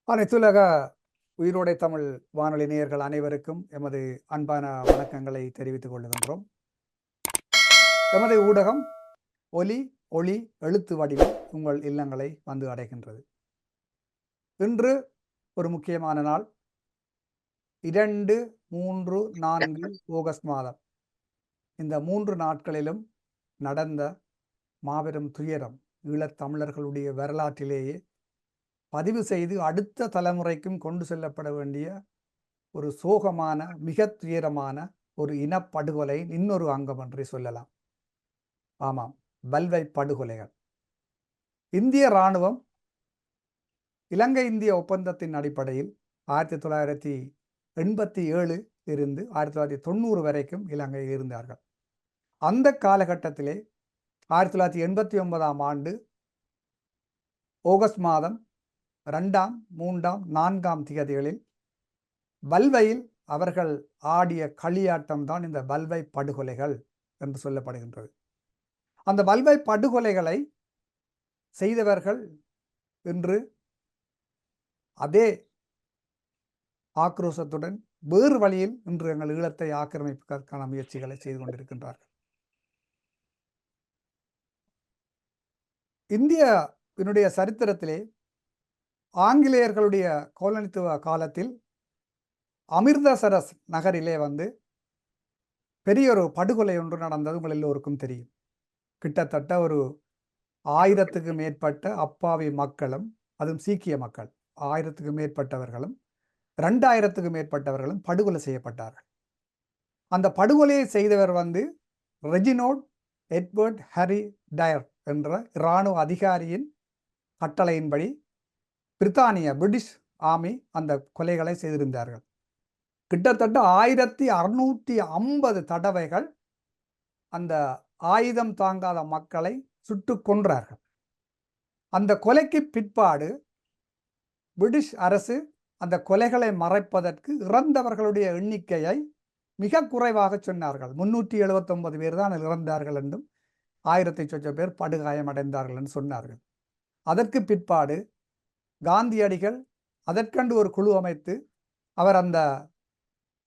அனைத்துலக உயிரோடை தமிழ் வானொலி நேயர்கள் அனைவருக்கும் எமது அன்பான வணக்கங்களை தெரிவித்துக் கொள்கின்றோம். எமது ஊடகம் ஒலி ஒளி எழுத்து வடிவில் உங்கள் இல்லங்களை வந்து அடைகின்றது. இன்று ஒரு முக்கியமான நாள். 2, 3, 4 ஆகஸ்ட் மாதம். இந்த 3 நாட்களிலும் நடந்த மாபெரும் துயரம் ஈழத்தமிழர்களுடைய வரலாற்றிலேயே பதிவு செய்து அடுத்த தலைமுறைக்கும் கொண்டு செல்லப்பட வேண்டிய ஒரு சோகமான, மிக துயரமான ஒரு இனப்படுகொலை இன்னொரு அங்கம் என்று சொல்லலாம். ஆமாம், பல்வை படுகொலைகள். இந்திய இராணுவம் இலங்கை இந்திய ஒப்பந்தத்தின் அடிப்படையில் 1987 இருந்து 1990 வரைக்கும் இலங்கையில் இருந்தார்கள். அந்த காலகட்டத்திலே 1989ஆம் ஆண்டு ஆகஸ்ட் மாதம் 2ஆம், 3ஆம், 4ஆம் திகதிகளில் பல்வையில் அவர்கள் ஆடிய களியாட்டம் தான் இந்த பல்வை படுகொலைகள் என்று சொல்லப்படுகின்றது. அந்த பல்வை படுகொலைகளை செய்தவர்கள் இன்று அதே ஆக்ரோஷத்துடன் வேறு வழியில் இன்று எங்கள் ஈழத்தை ஆக்கிரமிப்பதற்கான முயற்சிகளை செய்து கொண்டிருக்கின்றார்கள். இந்தியாவினுடைய சரித்திரத்திலே ஆங்கிலேயர்களுடைய கோலனித்துவ காலத்தில் அமிர்தசரஸ் நகரிலே பெரிய ஒரு படுகொலை ஒன்று நடந்தது உங்கள் எல்லோருக்கும் தெரியும். கிட்டத்தட்ட ஒரு 1000க்கு மேற்பட்ட அப்பாவி மக்களும், அதுவும் சீக்கிய மக்கள் 1000க்கு மேற்பட்டவர்களும் 2000க்கு மேற்பட்டவர்களும் படுகொலை செய்யப்பட்டார்கள். அந்த படுகொலையை செய்தவர் ரெஜினோல்ட் எட்வர்ட் ஹரி டயர் என்ற இராணுவ அதிகாரியின் கட்டளையின்படி பிரிட்டிஷ் ஆர்மி அந்த கொலைகளை செய்திருந்தார்கள். கிட்டத்தட்ட 1650 தடவைகள் அந்த ஆயுதம் தாங்காத மக்களை சுட்டு கொன்றார்கள். அந்த கொலைக்கு பிற்பாடு பிரிட்டிஷ் அரசு அந்த கொலைகளை மறைப்பதற்கு இறந்தவர்களுடைய எண்ணிக்கையை மிக குறைவாக சொன்னார்கள். 379 பேர் தான் இறந்தார்கள் என்றும் 1000 சொச்ச பேர் படுகாயமடைந்தார்கள் என்று சொன்னார்கள். அதற்கு பிற்பாடு காந்தியடிகள் அதற்கண்டு ஒரு குழு அமைத்து அவர் அந்த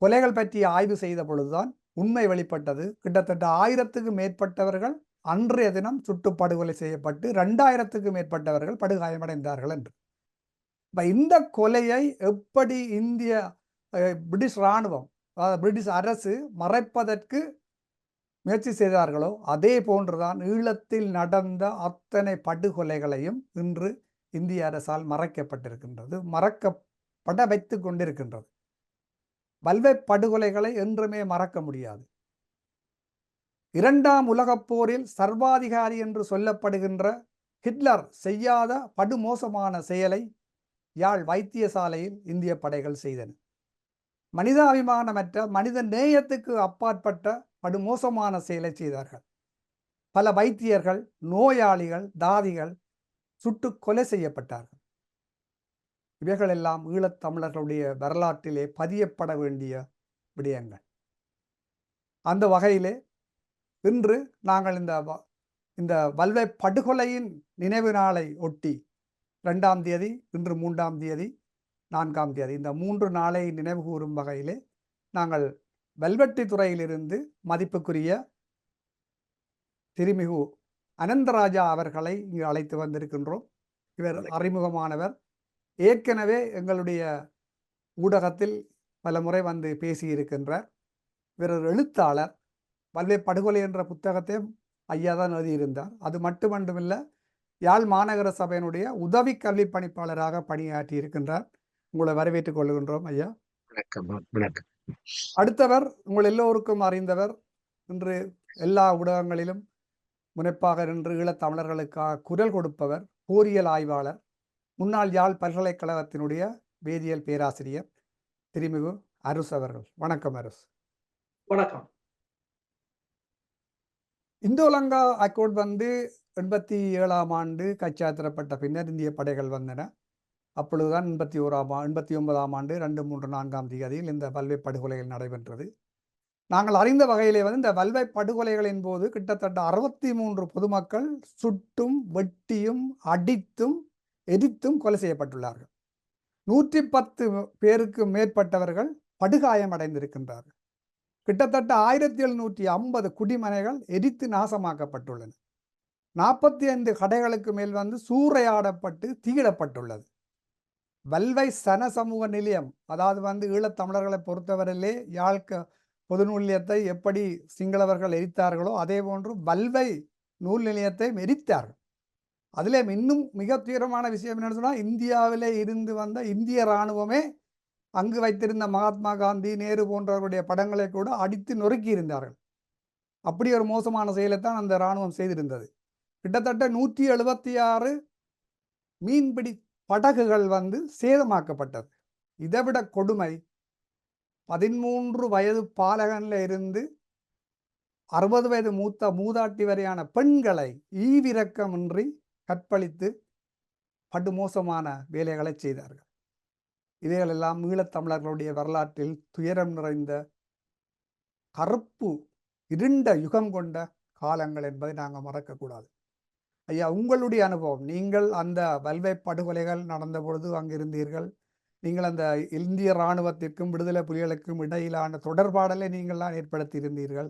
கொலைகள் பற்றி ஆய்வு செய்த பொழுதுதான் உண்மை வெளிப்பட்டது. கிட்டத்தட்ட 1000க்கு மேற்பட்டவர்கள் அன்றைய தினம் சுட்டு படுகொலை செய்யப்பட்டு 2000க்கு மேற்பட்டவர்கள் படுகாயமடைந்தார்கள் என்று. இந்த கொலையை எப்படி இந்திய பிரிட்டிஷ் இராணுவம், பிரிட்டிஷ் அரசு மறைப்பதற்கு முயற்சி செய்தார்களோ அதே போன்றுதான் ஈழத்தில் நடந்த அத்தனை படுகொலைகளையும் இன்று இந்திய அரசால் மறைக்கப்பட்டிருக்கின்றது, மறக்கப்பட வைத்து கொண்டிருக்கின்றது. பல்வை படுகொலைகளை என்றுமே மறக்க முடியாது. 2ஆம் உலகப் போரில் சர்வாதிகாரி என்று சொல்லப்படுகின்ற ஹிட்லர் செய்யாத படுமோசமான செயலை யாழ் வைத்தியசாலையில் இந்திய படைகள் செய்தன. மனிதாபிமானமற்ற, மனித நேயத்துக்கு அப்பாற்பட்ட படுமோசமான செயலை செய்தார்கள். பல வைத்தியர்கள், நோயாளிகள், தாதிகள் சுட்டு கொலை செய்யப்பட்டார்கள். இவைகளெல்லாம் ஈழத்தமிழர்களுடைய வரலாற்றிலே பதியப்பட வேண்டிய விடயங்கள். அந்த வகையிலே இன்று நாங்கள் இந்த பல்வை படுகொலையின் நினைவு நாளை ஒட்டி 2ஆம் தேதி, இன்று 3ஆம் தேதி, 4ஆம் தேதி, இந்த 3 நாளை நினைவு கூறும் வகையிலே நாங்கள் வெல்வெட்டித்துறையிலிருந்து மதிப்புக்குரிய திருமிகு அனந்தராஜா அவர்களை இங்கு அழைத்து வந்திருக்கின்றோம். இவர் அறிமுகமானவர். ஏற்கனவே எங்களுடைய ஊடகத்தில் பல முறை பேசியிருக்கின்றார். இவர் ஒரு எழுத்தாளர். பல்வை படுகொலை என்ற புத்தகத்தை ஐயா தான் எழுதியிருந்தார். அது மட்டுமண்டுமில்லை, யாழ் மாநகர சபையினுடைய உதவி கல்வி பணிப்பாளராக பணியாற்றி இருக்கின்றார். உங்களை வரவேற்றுக் கொள்கின்றோம் ஐயா. வணக்கம். அடுத்தவர் உங்கள் எல்லோருக்கும் அறிந்தவர், இன்று எல்லா ஊடகங்களிலும் முனைப்பாக நின்று ஈழத்தமிழர்களுக்காக குரல் கொடுப்பவர், போரியல் ஆய்வாளர், முன்னாள் யாழ் பல்கலைக்கழகத்தினுடைய வேதியியல் பேராசிரியர், திருமிகு அரசு அவர்கள். வணக்கம் அரசு. வணக்கம். இந்தோலங்கா அக்கோர்ட் வந்து 87ஆம் ஆண்டு கைச்சாத்திடப்பட்ட பின்னர் இந்திய படைகள் வந்தன. அப்பொழுதுதான் 89ஆம் ஆண்டு 2, 3, 4ஆம் தேதியில் இந்த வல்வை படுகொலைகள் நடைபெற்றது. நாங்கள் அறிந்த வகையிலே வந்து இந்த வல்வை படுகொலைகளின் போது கிட்டத்தட்ட 63 பொதுமக்கள் சுட்டும் வெட்டியும் அடித்தும் எரித்தும் கொலை செய்யப்பட்டுள்ளார்கள். 110 பேருக்கு மேற்பட்டவர்கள் படுகாயம் அடைந்திருக்கின்றார்கள். கிட்டத்தட்ட 1750 குடிமனைகள் எரித்து நாசமாக்கப்பட்டுள்ளன. 45 கடைகளுக்கு மேல் வந்து சூறையாடப்பட்டு தீயிடப்பட்டுள்ளது. வல்வை சன சமூக நிலையம், அதாவது வந்து ஈழத்தமிழர்களை பொறுத்தவரையிலே யாழ்க்க பொது நூல் நிலையத்தை எப்படி சிங்களவர்கள் எரித்தார்களோ அதே போன்று வல்வை நூல் நிலையத்தை எரித்தார்கள். அதிலே இன்னும் மிக தீவிரமான விஷயம் என்னன்னு சொன்னால், இந்தியாவிலே இருந்து வந்த இந்திய இராணுவமே அங்கு வைத்திருந்த மகாத்மா காந்தி, நேரு போன்றவர்களுடைய படங்களை கூட அடித்து நொறுக்கி இருந்தார்கள். அப்படி ஒரு மோசமான செயலைத்தான் அந்த இராணுவம் செய்திருந்தது. கிட்டத்தட்ட 176 மீன்பிடி படகுகள் வந்து சேதமாக்கப்பட்டது. இதைவிட கொடுமை, 13 வயது பாலகன்ல இருந்து 60 வயது மூதாட்டி வரையான பெண்களை ஈவிரக்கமின்றி கற்பழித்து படுமோசமான வேலைகளை செய்தார்கள். இவைகளெல்லாம் ஈழத்தமிழர்களுடைய வரலாற்றில் துயரம் நிறைந்த கருப்பு இருண்ட யுகம் கொண்ட காலங்கள் என்பதை நாங்கள் மறக்கக்கூடாது. ஐயா, உங்களுடைய அனுபவம், நீங்கள் அந்த வல்வை படுகொலைகள் நடந்த பொழுது அங்கிருந்தீர்கள். நீங்கள் அந்த இந்திய இராணுவத்திற்கும் விடுதலை புலிகளுக்கும் இடையிலான தொடர்பாடலை நீங்கள்லாம் ஏற்படுத்தி இருந்தீர்கள்.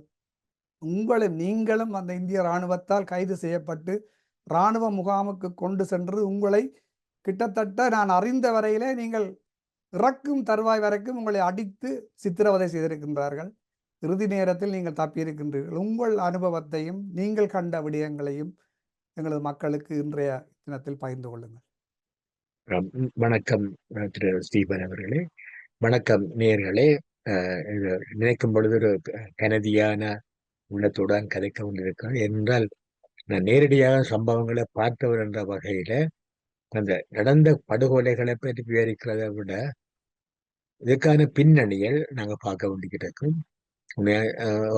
நீங்களும் அந்த இந்திய இராணுவத்தால் கைது செய்யப்பட்டு இராணுவ முகாமுக்கு கொண்டு சென்று உங்களை கிட்டத்தட்ட நான் அறிந்த வரையிலே நீங்கள் இறக்கும் தருவாய் வரைக்கும் உங்களை அடித்து சித்திரவதை செய்திருக்கின்றார்கள். இறுதி நேரத்தில் நீங்கள் தப்பியிருக்கின்றீர்கள். உங்கள் அனுபவத்தையும் நீங்கள் கண்ட விடயங்களையும் எங்களது மக்களுக்கு இன்றைய தினத்தில் பகிர்ந்து கொள்ளுங்கள். வணக்கம் திரு ஸ்டீபன் அவர்களே. வணக்கம் நேயர்களே. நினைக்கும் பொழுது ஒரு கனதியான உள்ளத்துடன் கதைக்க கொண்டிருக்கிறேன். என்றால் நான் நேரடியாக சம்பவங்களை பார்த்தவர் என்ற வகையில அந்த நடந்த படுகொலைகளை பற்றி விவரிக்கிறதை விட இதுக்கான பின்னணிகள் நாங்கள் பார்க்க வேண்டியிருக்கும்.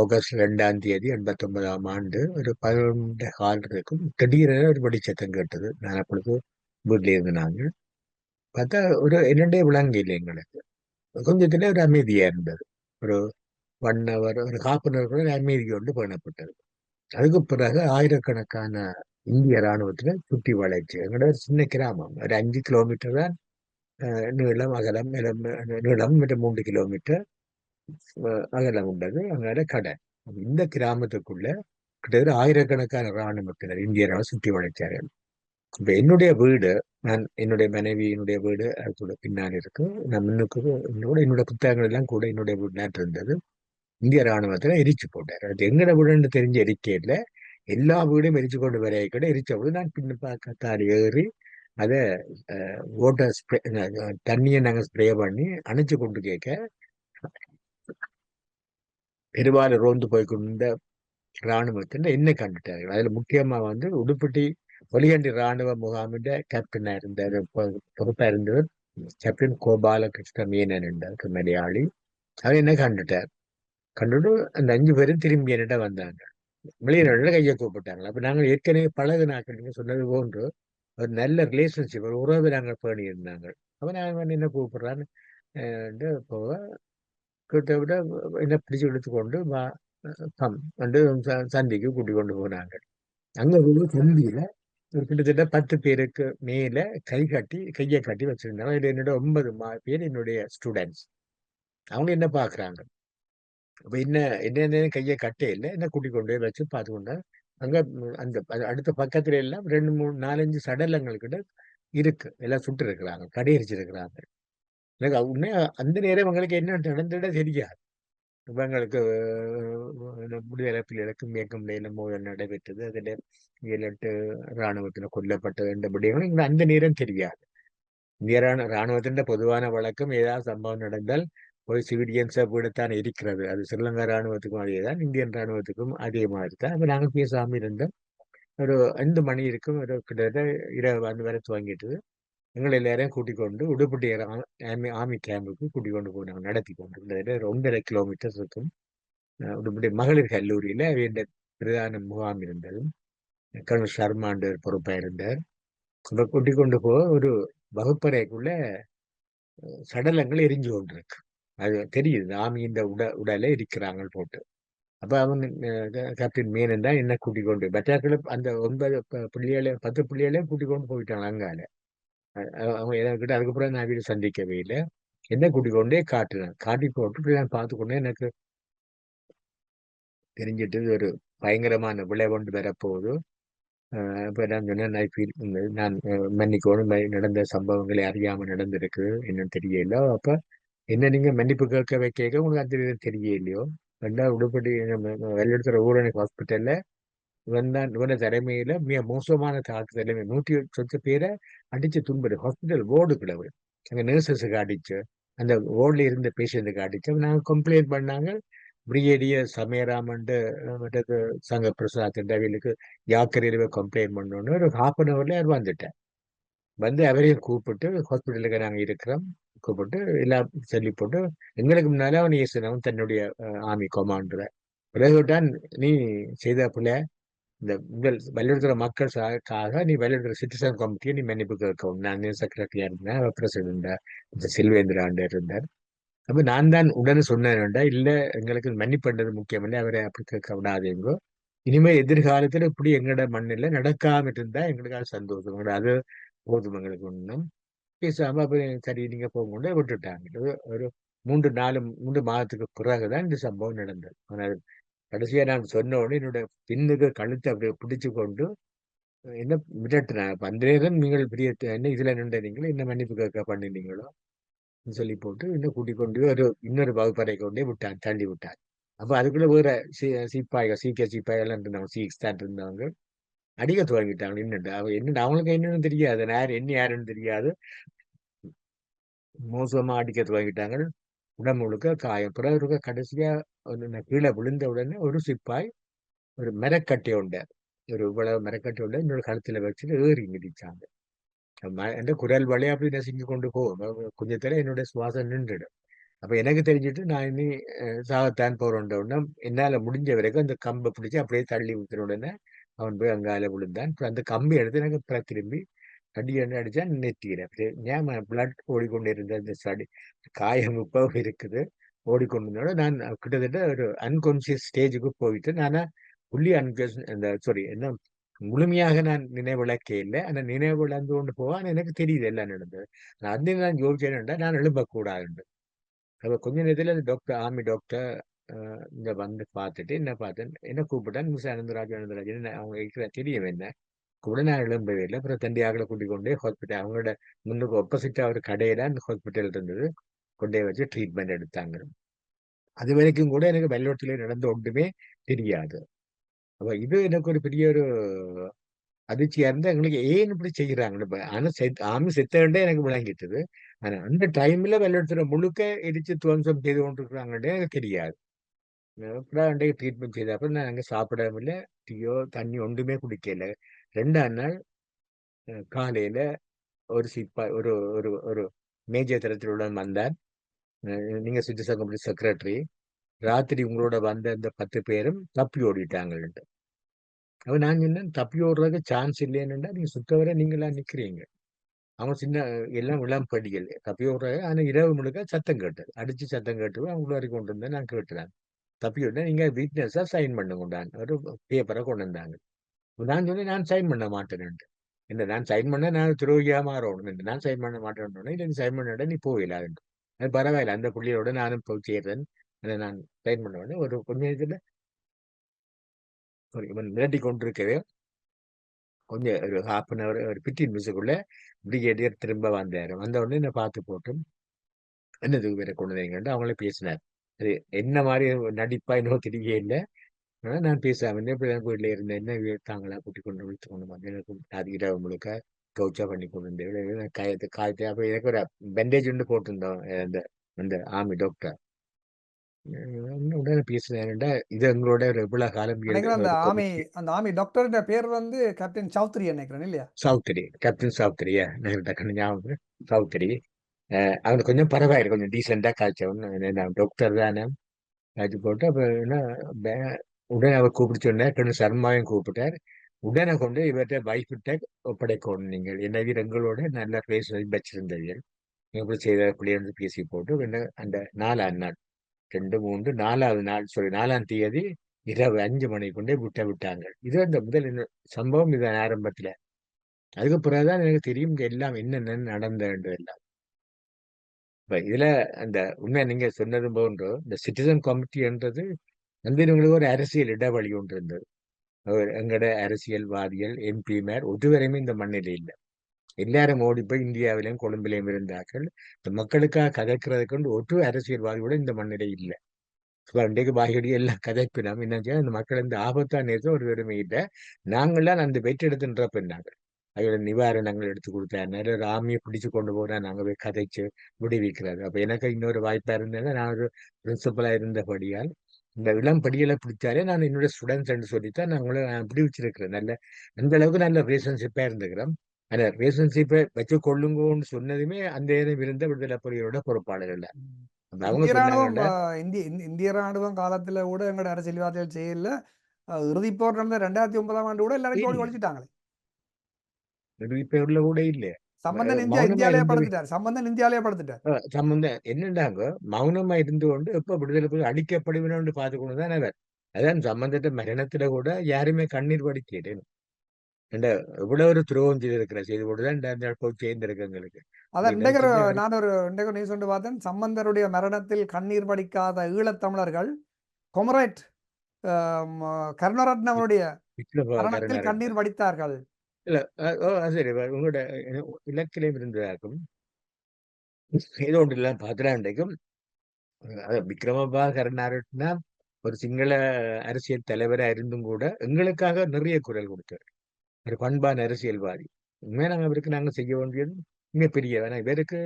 ஆகஸ்ட் 2ஆம் தேதி 89ஆம் ஆண்டு ஒரு 11 கால் இருக்கும். திடீரென ஒரு வெடிச்சத்தம் கேட்டது. நான் அப்பொழுது வீட்டில் இருந்தாங்க. பார்த்தா ஒரு 2 விலங்கு இல்லை எங்களுக்கு. கொஞ்சத்துல ஒரு அமைதியா இருந்தது. ஒரு 1 hour, ஒரு ½ hour கூட அமைதி கொண்டு பேணப்பட்டது. அதுக்கு பிறகு ஆயிரக்கணக்கான இந்திய இராணுவத்துல சுற்றி வளைச்சு, எங்களோட ஒரு சின்ன கிராமம், ஒரு 5 கிலோமீட்டர் தான் நீளம், அகலம், நீளம் மற்றும் 3 கிலோமீட்டர் அகலம் உள்ளது. அங்கே கடை. இந்த கிராமத்துக்குள்ள கிட்டத்தட்ட ஆயிரக்கணக்கான இராணுவத்தினர், இந்திய இராணுவம் சுற்றி வளைச்சார்கள். இப்ப என்னுடைய வீடு, நான் என்னுடைய மனைவியினுடைய வீடு அது கூட பின்னால் இருக்கு. நான் என்னோட புத்தகங்கள் எல்லாம் கூட என்னுடைய வீடு இருந்தது. இந்திய இராணுவத்துல எரிச்சு போட்டார். அது எங்கட வீடுன்னு தெரிஞ்ச எரிக்கையில எல்லா வீடும் எரிச்சு கொண்டு வர கூட எரிச்ச போது நான் பின்ன பக்கத்தால் ஏறி அதை வாட்டர் ஸ்ப்ரே, தண்ணியை நாங்கள் ஸ்ப்ரே பண்ணி அணைச்சு கொண்டு கேட்க பெரும்பாலும் ரோந்து போய் கொண்ட இராணுவத்தின் என்ன கண்டுட்டார்கள். அதுல முக்கியமா வந்து உடுப்பட்டி ஒலிகண்டி இராணுவ முகாமின் கேப்டனா இருந்தார், பொறுப்பா இருந்தவர் கேப்டன் கோபாலகிருஷ்ண மேனன் என்றார், மலையாளி. அவர் என்ன கண்டுட்டார். கண்டுட்டு அந்த 5 பேரும் திரும்பி என்னிட்ட வந்தாங்க. வெளியில கையை கூப்பிட்டாங்க. அப்ப நாங்கள் ஏற்கனவே பழகுனாக்கள், நீங்க சொன்னது போன்று ஒரு நல்ல ரிலேஷன்ஷிப், ஒரு உறவு நாங்கள் பேணி இருந்தாங்க. அப்ப நான் என்ன கூப்பிடுறான்னு போக கிட்ட விட என்ன பிடிச்சு எடுத்துக்கொண்டு வந்து சந்திக்கு கூட்டிக் கொண்டு போனாங்க. அங்க போய் சந்தியில ஒரு கிட்டத்தட்ட 10 பேருக்கு மேல கையை கட்டி வச்சிருந்தாங்க. இதுல என்னோட 9 பேர் என்னுடைய ஸ்டூடெண்ட்ஸ். அவங்க என்ன பாக்குறாங்க. அப்ப என்ன கையை கட்டையில என்ன கூட்டிக் கொண்டு போய் வச்சு பார்த்து கொண்டா அங்க அந்த அடுத்த பக்கத்துல எல்லாம் 2, 3, 4, 5 சடலங்கள் கிட்ட இருக்கு. எல்லாம் சுட்டு இருக்கிறாங்க, கடையரிச்சிருக்கிறாங்க. எனக்கு உடனே அந்த நேரம் உங்களுக்கு என்ன நடந்துட தெரியாது. இவங்களுக்கு விடுதலை புலிகளுக்கும் இயக்கம் இடையில மோதல் நடைபெற்றது. அதில் 7-8 இராணுவத்தில் கொல்லப்பட்டது என்ற விடயங்களும் இங்க அந்த நேரம் தெரியாது. இந்திய இராணுவத்தின் பொதுவான வழக்கம் ஏதாவது சம்பவம் நடந்தால் போய் சிவிலியன்ஸை விடத்தான் இருக்கிறது. அது ஸ்ரீலங்கா இராணுவத்துக்கும் அதேதான், இந்தியன் இராணுவத்துக்கும் அதே மாதிரி தான். அப்ப நாங்கள் பேசாமல் இருந்தோம். ஒரு 5 மணி இருக்கும், ஒரு கிட்டத்தட்ட இரவு வந்து வர துவங்கிட்டு எங்களை எல்லாரையும் கூட்டிக் கொண்டு உடுப்பட்டி ஆர்மி கேம்புக்கு கூட்டிக் கொண்டு போனாங்க, நடத்தி கொண்டு. கிட்டத்தட்ட 1,50 கிலோமீட்டர் இருக்கும். உடுப்பட்டி மகளிர் கல்லூரியில அவருடைய பிரதான முகாம் இருந்தது. கர்னல் ஷர்மாண்டு பொறுப்பா இருந்தார். அப்ப கூட்டிக் கொண்டு போக ஒரு வகுப்பறைக்குள்ள சடலங்கள் எரிஞ்சு கொண்டிருக்கு. அது தெரியுது, ஆமி இந்த உடலை இருக்கிறாங்க போட்டு. அப்ப அவன் கேப்டன் மேனன் தான் என்ன கூட்டிக் கொண்டு பட்டாக்களை அந்த 9 புள்ளிகளை 10 புள்ளிகளையும் கூட்டிக் கொண்டு போயிட்டாங்க அங்கால. அவங்க என்கிட்ட அதுக்கப்புறம் நான் வீடு சந்திக்கவே இல்லை. என்ன கூட்டிக் கொண்டே காட்டுனேன், காட்டி போட்டு இப்படி நான் பார்த்து கொண்டே எனக்கு தெரிஞ்சிட்டு ஒரு பயங்கரமான விளைவு வரப்போகுது. இப்ப நான் சொன்னேன், நான் நான் மன்னிக்கோணும், நடந்த சம்பவங்களை அறியாம நடந்திருக்கு, என்னன்னு தெரியல. அப்ப என்ன நீங்க மன்னிப்பு கேட்க வைக்க உங்களுக்கு அந்த விதம் தெரியலையோ? ரெண்டாவது உடுப்படி வெள்ளெடுத்துற ஊரணி ஹாஸ்பிட்டல்ல இவன தலைமையில மிக மோசமான தாக்குதல், 100 பேரை அடிச்சு துன்புறு ஹாஸ்பிட்டல் வார்டுக்குள்ள அங்க நர்சஸுக்கு அடிச்சு, அந்த வார்டுல இருந்த பேஷண்ட்டுக்கு அடிச்சு நாங்க கம்ப்ளைண்ட் பண்ணாங்க. பிரிகேடியர் சமயராமன்ட்டு மற்றது சங்க பிரசாத் டவிலுக்கு யாக்கரையில கம்ப்ளைண்ட் பண்ணோன்னு ஒரு 1/2 hourல அவர் வந்துட்டேன். வந்து அவரையும் கூப்பிட்டு ஹாஸ்பிட்டலுக்கு நாங்க இருக்கிறோம் கூப்பிட்டு எல்லாம் சொல்லி போட்டு எங்களுக்கு முன்னாலே அவன் ஏசினவன் தன்னுடைய ஆர்மி கமாண்டரை. பிறகுதான் நீ செய்த பிள்ளை, இந்த உங்கள் வல்லுறுத்துற மக்களுக்காக நீ வல்லுறுத்துற சிட்டிசன் கமிட்டியை நீ மன்னிப்பு கேட்கவும். நான் செக்ரட்டரியா இருந்தேன், அவர் பிரசிடண்டா சில்வேந்திராண்டர் இருந்தார். அப்ப நான் தான் உடனே சொன்னேன்டா, இல்ல எங்களுக்கு மன்னிப்பண்றது முக்கியம் இல்லை, அவரை அப்படி கேட்க விடாதீங்கோ. இனிமே எதிர்காலத்துல இப்படி எங்களோட மண்ணில நடக்காம இருந்தா எங்களுக்கு அது சந்தோஷம், அது போதும் எங்களுக்கு ஒண்ணும். பேசாம அப்புறம் சரி நீங்க போக விட்டுட்டாங்க. ஒரு 3 மாதத்துக்கு பிறகுதான் இந்த சம்பவம் நடந்தது. ஆனால் கடைசியா நான் சொன்ன உடனே என்னோட பின்னுக்கு கழுத்தை அப்படியே பிடிச்சு கொண்டு என்ன மிரட்டினாங்க. அப்ப அந்த நேரம் நீங்கள் பெரிய என்ன இதுல நின்றீங்களோ, என்ன மன்னிப்பு கேட்க பண்ணினீங்களோ சொல்லி போட்டு இன்னும் கூட்டிக் கொண்டு போய் இன்னொரு வகுப்பறை கொண்டே விட்டான், தள்ளி விட்டான். அப்ப அதுக்குள்ள வேற சிப்பாய்கள் சீக்கிய சிப்பாய்கள் எல்லாம் இருந்தாங்க, சீக்ஸ் தான் இருந்தவங்க அடிக்க துவங்கிட்டாங்க. நின்னுட்டு என்ன அவங்களுக்கு என்னன்னு தெரியாது, யார் என்ன யாருன்னு தெரியாது, மோசமா அடிக்க துவங்கிட்டாங்க. உடம்பு முழுக்க காயம். பிறகு கடைசியா நான் கீழே விழுந்த உடனே ஒரு சிப்பாய் ஒரு மரக்கட்டை உண்ட, ஒரு இவ்வளவு மரக்கட்டை உண்ட என்னோட கழுத்துல வச்சுட்டு ஏறி மிதிச்சாங்க. என்ற குரல் வழியா அப்படி நசுங்கி கொண்டு போகும், கொஞ்சத்துல என்னோட சுவாசம் நின்றுடும். அப்ப எனக்கு தெரிஞ்சுட்டு நான் இனி சாகத்தான் போறோன்ற உடனே என்னால முடிஞ்ச வரைக்கும் அந்த கம்பை பிடிச்சி அப்படியே தள்ளி விட்டுற உடனே அவன் போய் அங்கால விழுந்தான். அப்புறம் அந்த கம்பி எடுத்து எனக்கு அப்புறம் திரும்பி அடி என்ன அடிச்சா நெத்திக்கிறேன். ஏன் பிளட் ஓடிக்கொண்டு இருந்த அந்த காயம் இப்பவும் இருக்குது. ஓடிக்கொண்டிருந்தோட நான் கிட்டத்தட்ட ஒரு அன்கான்சியஸ் ஸ்டேஜுக்கு போயிட்டு நானா புள்ளி அன்கான்சியஸ் அந்த சாரி என்ன முழுமையாக நான் நினைவிழக்கே இல்லை. ஆனா நினைவிழந்து கொண்டு போவான், எனக்கு தெரியுது எல்லாம் நடந்தது. நான் அந்த நான் யோசிச்சேன்டா நான் எழும்பக்கூடாது. அப்ப கொஞ்ச நேரத்துல அந்த டாக்டர் ஆர்மி டாக்டர் இங்க வந்து பார்த்துட்டு என்ன பார்த்தேன், என்ன கூப்பிட்டான், மிஸ் அனந்தராஜன் அவங்க இருக்கிற தெரியும் என்ன கூட நான் எழும்பவே இல்லை. அப்புறம் தண்டி ஆக்களை கூட்டிக் கொண்டு ஹாஸ்பிட்டல் அவங்களோட முன்னுக்கு ஆப்போசிட்டா ஒரு கடையில அந்த ஹாஸ்பிட்டல் இருந்தது, கொண்டே வச்சு ட்ரீட்மெண்ட் எடுத்தாங்க. அது வரைக்கும் கூட எனக்கு வெள்ளோட்டில நடந்த ஒன்றுமே தெரியாது. அப்ப இது எனக்கு ஒரு பெரிய ஒரு அதிர்ச்சியா இருந்தா, எங்களுக்கு ஏன் இப்படி செய்யறாங்க. ஆனா ஆமி செத்தவன்டே எனக்கு விளங்கிட்டது. ஆனா அந்த டைம்ல வெள்ளத்துல முழுக்க இடிச்சு துவம்சம் செய்து கொண்டிருக்கிறாங்கன்னே எனக்கு தெரியாது. அப்புறம் ட்ரீட்மெண்ட் செய்த அப்புறம் நான் அங்க சாப்பிடவும் இல்லை, டீயோ தண்ணி ஒன்றுமே குடிக்கல. 2ஆம் நாள் காலையில ஒரு சிப்பாய் ஒரு ஒரு ஒரு மேஜர் தரத்திலுடன் வந்தார். நீங்க சிட்டிசன் கமிட்டி செக்ரட்டரி, ராத்திரி உங்களோட வந்த அந்த 10 பேரும் தப்பி ஓடிட்டாங்கன்ட்டு. அப்ப நான் சொன்னேன், தப்பி ஓடுறதுக்கு சான்ஸ் இல்லைன்னுட்டா நீங்க சுத்தவரை நீங்களா நிக்கிறீங்க. அவங்க சின்ன எல்லாம் இளம் படிகள் தப்பி ஓடுறாங்க. ஆனா இரவு முழுக்க சத்தம் கேட்டது, அடிச்சு சத்தம் கேட்டு அவங்க வரைக்கும் கொண்டு வந்தேன். நான் கேட்டுறேன், தப்பி விட்டா நீங்க வீக்னஸா சைன் பண்ண கொண்டாங்க, ஒரு பேப்பரை கொண்டு வந்தாங்க. நான் சொன்னேன் நான் சைன் பண்ண மாட்டேன்ட்டு. என்ன நான் சைன் பண்ண நான் துரோகியா மாறணும், நான் சைன் பண்ண மாட்டேன். இல்லை நீ சைன் பண்ணிட்ட நீ போயிடலான்ட்டு. அது பரவாயில்ல, அந்த புள்ளியோட நானும் போய் சேர்றேன். அதை நான் சைன் பண்ண உடனே ஒரு கொஞ்ச நேரத்துல ஒரு இவன் மிரட்டி கொண்டிருக்கவே கொஞ்சம் ஒரு 1/2 hour ஒரு 15 நிமிஷத்துக்குள்ள பிரிகேடியர் திரும்ப வந்தாரு. வந்த உடனே என்ன பார்த்து போட்டு என்னது வேற கொண்டு வந்தீங்கன்ட்டு அவங்களே பேசினார். அது என்ன மாதிரி நடிப்பா இன்னும் தெரியவே இல்லை. ஆனா நான் பேசாம இருந்தேன். இப்படிதான் வீட்டுல இருந்தேன், என்ன தாங்களா கூட்டி கொண்டு விழித்து கொண்டு வந்து எனக்கு அது இரவு முழுக்க கவுச்சா பண்ணி கொண்டு வந்து காயத்தை அப்ப எனக்கு ஒரு பெண்டேஜ் ஒன்று போட்டிருந்தோம் அந்த அந்த ஆர்மி டாக்டர். உடனே பேசினேன்டா இது எங்களோட ஒரு இவ்வளவு காலம் நினைக்கிறேன் அந்த ஒரு ஆமி அந்த ஆமி டாக்டர் பேர் வந்து கேப்டன் சௌத்ரி நினைக்கிறேன் இல்லையா? சௌத்ரி, கேப்டன் சௌத்ரியா, நான் டக்குனு ஞாபகம் சௌத்ரி. அவனுக்கு கொஞ்சம் பரவாயில்லை, கொஞ்சம் டீசெண்டா காய்ச்சவன், டாக்டர் தானே காய்ச்சி போட்டு. அப்ப என்ன உடனே அவர் கூப்பிட்டு சொன்னார், கண்ணு சர்மாவையும் கூப்பிட்டார். உடனே கொண்டு இவர்கிட்ட வைஃப்கிட்ட ஒப்படைக்கணும், நீங்கள் எனவே எங்களோட நல்ல பேசுவதை வச்சிருந்தீர்கள், எப்படி செய்த பிள்ளைன்னு பேசி போட்டு அந்த 4ஆம் நாள் 2, 3, 4வது நாள், சாரி 4ஆம் தேதி இரவு 5 மணிக்கு கொண்டே விட்டாங்க. இது அந்த முதல் சம்பவம் இது ஆரம்பத்துல. அதுக்கு பிறகுதான் எனக்கு தெரியும் இங்க எல்லாம் என்னென்ன நடந்தது எல்லாம். இப்ப இதுல அந்த உண்மை நீங்க சொன்னது போன்று இந்த சிட்டிசன் கமிட்டி என்றது வந்து இவங்களுக்கு ஒரு அரசியல் இடைவெளி ஒன்று இருந்தது. எங்கட அரசியல்வாதிகள் எம்பிமார் ஒருவரையுமே இந்த மண்ணில் இல்லை. எல்லாரும் ஓடி போய் இந்தியாவிலையும் கொழும்பிலையும் இருந்தார்கள். இந்த மக்களுக்காக கதைக்கிறதுக்கு ஒரு அரசியல்வாதி கூட இந்த மண்ணிலே இல்லை. இன்றைக்கு பாகிடி எல்லாம் கதைப்பினோம் என்ன இந்த மக்கள் இந்த ஆபத்தான நேரத்தில் ஒரு வெறுமை இல்லை. நாங்கள்லாம் அந்த வெற்றி பின்னாங்க அதோட நிவாரணங்கள் எடுத்து கொடுத்தாரு, நிறைய ஒரு ஆமியை பிடிச்சு கொண்டு போனா நாங்க போய் கதைச்சு விடுவிக்கிறது. அப்ப எனக்கு இன்னொரு வாய்ப்பா இருந்தேன்னா, நான் ஒரு பிரின்சிபலா இருந்தபடியால் இந்த இளம் படிகளை பிடிச்சாலே நான் என்னோட ஸ்டூடெண்ட்ஸ் சொல்லித்தான் நான் பிடிச்சிருக்கிறேன். அந்த அளவுக்கு நல்ல ரிலேஷன்ஷிப்பா இருந்துக்கிறோம். அந்த ரிலேஷன்ஷிப்பை வச்சு கொள்ளுங்கன்னு சொன்னதுமே அந்த நேரம் இருந்த விடுதலை புலிகளோட பொறுப்பாளர்கள். அப்ப அவங்க இந்திய ராணுவம் சொன்னாங்கடா, இந்திய ராணுவம் காலத்துல கூட எங்களோட அரசியல்வாதிகள் செய்யல. இறுதிப் போர் நடந்த 2009ஆம் ஆண்டு கூட எல்லாரும் ஓடி இல்ல ஒழிச்சிட்டாங்களே. இப்ப உள்ள கூட இல்ல. சம்பந்தன் மௌனமா இந்தியாலயே இருந்து படுத்துட்டார். சம்பந்தன் இந்தியாலயே படுத்துட்டார். சம்பந்தம் என்னண்டாங்க, மௌனமா இருந்து கொண்டு எப்ப விடுதலை புலி அடிக்கப்படுவேன்னு பார்த்து கொண்டுதான் அவர். அதான் சம்பந்தத்த மரணத்துல கூட யாருமே கண்ணீர் வடிக்கல. இவ்வளவு ஒரு துரோகம் செய்திருக்கிற செய்தி போட்டுதான் இந்த போய் சேர்ந்திருக்கு எங்களுக்கு. அதான் நினைச்சுமே அவர் நான் ஒரு நியூஸ் ஒன்று பார்த்தேன். சம்பந்தருடைய மரணத்தில் கண்ணீர் வடிக்காத ஈழத்தமிழர்கள் கொமரேட் கருணரத்னவருடைய மரணத்தில் விப்ளவகாரனர். கண்ணீர் வடித்தார்கள். இல்ல சரி, உங்களோட இலக்கிலையும் இருந்ததாக்கும் ஏதோ ஒன்று எல்லாம் பார்த்துடாண்டைக்கும் விக்ரமபா கருணாரட்னா ஒரு சிங்கள அரசியல் தலைவரா இருந்தும் கூட எங்களுக்காக நிறைய குரல் கொடுத்தார். ஒரு பண்பான அரசியல்வாதி. உண்மையா நாங்க செய்ய வேண்டியது மிகப்பெரிய வேணா இவருக்கு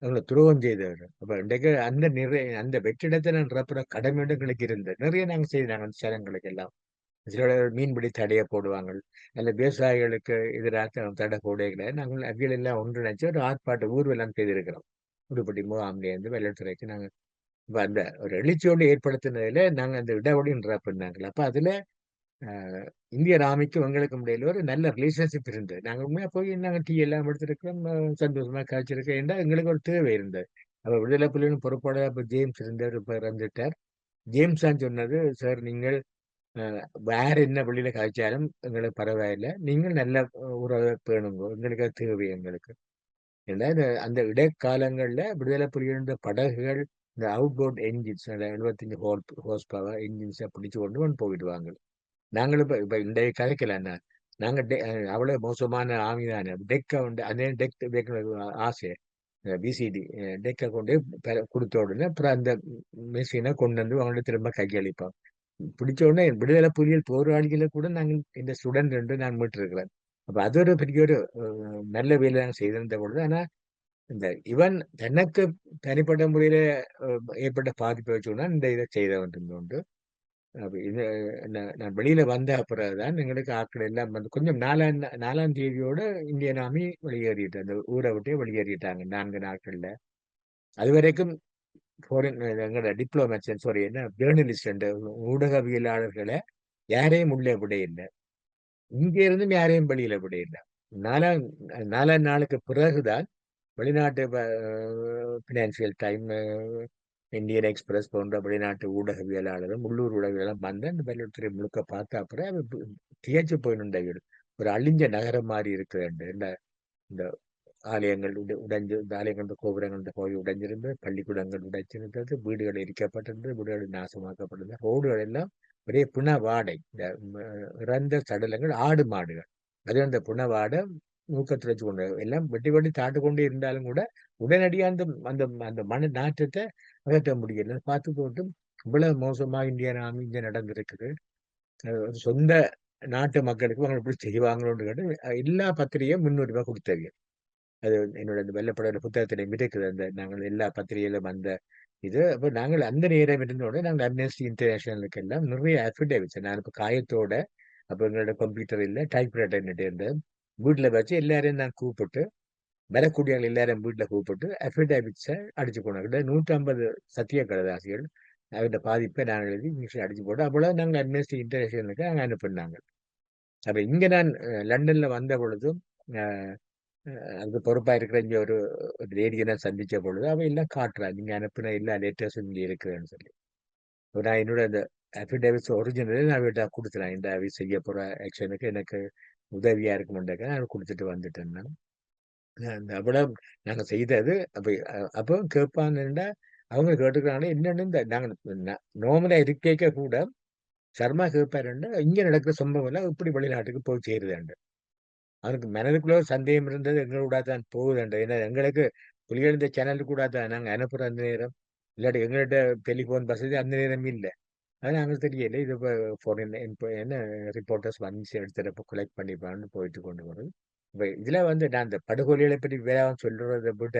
அவங்களை துரோகம் செய்தவர். அப்ப இன்றைக்கு அந்த நிறைய அந்த வெற்றிடத்தை நான் நிரப்புற கடமையோடு எங்களுக்கு இருந்தது. நிறைய நாங்க செய்தாங்க அந்த சேலங்களுக்கு எல்லாம். சில மீன்பிடி தடையை போடுவாங்க, அல்ல விவசாயிகளுக்கு எதிராக தடை போடுகளை நாங்கள் அவியல் எல்லாம் ஒன்றிணைச்சு ஒரு ஆர்ப்பாட்ட ஊர்வலம் செய்திருக்கிறோம். உடுப்பட்டி முகாம்லேருந்து வெள்ளத்துறைக்கு நாங்கள் இப்ப அந்த ஒரு எழுச்சியோடு ஏற்படுத்தினதுல நாங்க அந்த இடைவெளி நிரப்பினாங்க. அப்ப அதுல இந்திய ஆர்மிக்கும் எங்களுக்கும் இடையில ஒரு நல்ல ரிலேஷன்ஷிப் இருந்தது. நாங்க உண்மையா போய் நாங்க டீ எல்லாம் எடுத்திருக்கோம், சந்தோஷமா காய்ச்சிருக்கோம். ஏன்னா எங்களுக்கு ஒரு தேவை இருந்தது. அப்ப விடுதலை புலிகளின் பொறுப்பாளர் அப்ப ஜேம்ஸ் இருந்தார், இப்ப இறந்துட்டார். ஜேம்ஸ் தான் சொன்னது, சார் நீங்கள் வேற என்ன வெளியில காய்ச்சாலும் எங்களுக்கு பரவாயில்லை, நீங்கள் நல்ல உறவை பேணுங்க, எங்களுக்கு அது தேவை எங்களுக்கு. ஏன்னா அந்த இடைக்காலங்கள்ல விடுதலை புலிகளின் படகுகள் இந்த அவுட்போர்ட் என்ஜின்ஸ் 75 ஹோர்ஸ் பவர் என்ஜின்ஸை பிடிச்சு கொண்டு போயிடுவாங்க. நாங்களும் இப்ப இன்றைய கதைக்கல நாங்க அவ்வளவு மோசமான ஆமிதான டெக்கை உண்டு அந்த டெக் ஆசை பிசிடி டெக்கை கொண்டு கொடுத்த உடனே அப்புறம் அந்த மெஷினை கொண்டு வந்து அவங்கள்ட்ட திரும்ப கையளிப்போம். பிடிச்ச உடனே விடுதலை புலிகள் போராளிகளை கூட நாங்கள் இந்த ஸ்டூடெண்ட் என்று நான் மீட்டிருக்கிறேன். அப்ப அது ஒரு பெரிய ஒரு நல்ல வேலை நாங்கள் செய்திருந்த பொழுது. ஆனா இந்த இவன் தனக்கு தனிப்பட்ட முறையில ஏற்பட்ட பாதிப்பை வச்சுன்னா இந்த இதை செய்த உண்டு. அப்ப இது நான் வெளியில வந்த பிறகுதான் எங்களுக்கு ஆட்கள் எல்லாம் வந்து கொஞ்சம் 4ஆம் தேதியோட இந்தியன் ஆர்மி வெளியேறிட்டு அந்த ஊரை விட்டே வெளியேறிட்டாங்க 4 நாட்கள்ல. அது வரைக்கும் எங்களோட டிப்ளோமேட்ஸ் சாரி என்ன ஜேர்னலிஸ்ட் ஊடகவியலாளர்களை யாரையும் உள்ளே விட இல்லை, இங்க இருந்தும் யாரையும் வெளியில விட இல்லை. 4ஆம் நாளுக்கு பிறகுதான் வெளிநாட்டு பினான்சியல் டைம், இந்தியன் எக்ஸ்பிரஸ் போன்ற வெளிநாட்டு ஊடகவியலாளரும் உள்ளூர் ஊடகவியலும் வந்து அந்த வெள்ளத்துறை முழுக்க பார்த்த அப்புறம் தியச்சு போயினுண்ட வீடு ஒரு அழிஞ்ச நகரம் மாதிரி இருக்கிறது. இந்த ஆலயங்கள் உடைஞ்சு, இந்த ஆலயங்கள் கோபுரங்கள் போய் உடைஞ்சிருந்து, பள்ளிக்கூடங்கள் உடைச்சிருந்தது, வீடுகள் எரிக்கப்பட்டிருந்தது, வீடுகள் நாசமாக்கப்பட்டிருந்தது, ரோடுகள் எல்லாம் ஒரே புனவாடை. இந்த இறந்த சடலங்கள் ஆடு மாடுகள் அது அந்த புனவாடை மூக்கத்தில் வச்சு கொண்டு எல்லாம் வெட்டி வெட்டி தாட்டு கொண்டு இருந்தாலும் கூட உடனடியாக அந்த அந்த அந்த மன நாற்றத்தை அகற்ற முடியல. பார்த்து போட்டு இவ்வளவு மோசமா இந்தியன் ஆர்மி இங்க நடந்திருக்குது. சொந்த நாட்டு மக்களுக்கு அவங்க எப்படி செய்வாங்களோன்னு கேட்டு எல்லா பத்திரிகையும் முன்னுரிமை கொடுத்தது. அது என்னோட இந்த வெள்ளப்பட புத்தகத்திலையும் இருக்குது. அந்த நாங்கள் எல்லா பத்திரிகையிலும் அந்த இது அப்ப நாங்கள் அந்த நேரம் இருந்தோட நாங்கள் அம்னஸ்டி இன்டர்நேஷனலுக்கு எல்லாம் நிறைய அஃபிடேவிட்ஸ் நான் இப்போ காயத்தோட அப்போ எங்களோட கம்ப்யூட்டர் இல்லை டைப்ரைட்டர் இருந்தேன் வீட்டில் வச்சு எல்லாரையும் நான் கூப்பிட்டு வரக்கூடிய எல்லாரும் வீட்டில் கூப்பிட்டு அஃபிடேவிட்ஸை அடிச்சு போனாங்க 150 சத்திய கடதாசிகள் அவருடைய பாதிப்பை நாங்கள் எழுதி இங்கிலீஷில் அடிச்சு போட்டு அப்போ நாங்கள் அம்னஸ்டி இன்டர்நேஷனலுக்கு நாங்கள் அனுப்பினாங்க அப்போ இங்கே நான் லண்டனில் வந்த பொழுதும் அதுக்கு பொறுப்பா இருக்கிற இங்க ஒரு லேடியை நான் சந்திச்ச பொழுது அவ எல்லாம் காட்டுறா நீங்க அனுப்பின எல்லா லெட்டர்ஸும் இங்க இருக்குதுன்னு சொல்லி அப்ப நான் என்னோட அந்த அஃபிடேவிட்ஸ் ஒரிஜினல் நான் அவர்கிட்ட கொடுத்துறேன் இந்த அவி செய்ய போற ஆக்ஷனுக்கு எனக்கு உதவியா இருக்குமெண்டாக்க நான் கொடுத்துட்டு வந்துட்டேன் நான் அந்த அவ்வளவு நாங்க செய்தது அப்ப அப்போ கேட்பான்னுண்டா அவங்க கேட்டுக்கிறாங்க என்னன்னு இந்த நாங்க நோமலா இருக்க கூட சர்மா கேட்பாருண்டா இங்க நடக்கிற சம்பவம் எல்லாம் இப்படி வெளிநாட்டுக்கு போய் சேருதாண்டு அவனுக்கு மனதுக்குள்ள ஒரு சந்தேகம் இருந்தது எங்களோட தான் போகுதுண்டு ஏன்னா எங்களுக்கு புலிகள் இந்த சேனல் கூட தான் நாங்கள் அனுப்புற அந்த நேரம் இல்லாட்டி எங்கள்கிட்ட டெலிஃபோன் வசதி அந்த நேரம் இல்லை அது நாங்கள் தெரியல இது இப்போ ஃபாரின் என்ன ரிப்போர்ட்டர்ஸ் வந்து எடுத்துட்டு கலெக்ட் பண்ணிப்பான்னு போயிட்டு கொண்டு வரும் இப்போ இதில் வந்து நான் இந்த படுகொலைகளை பற்றி வேற சொல்றதை விட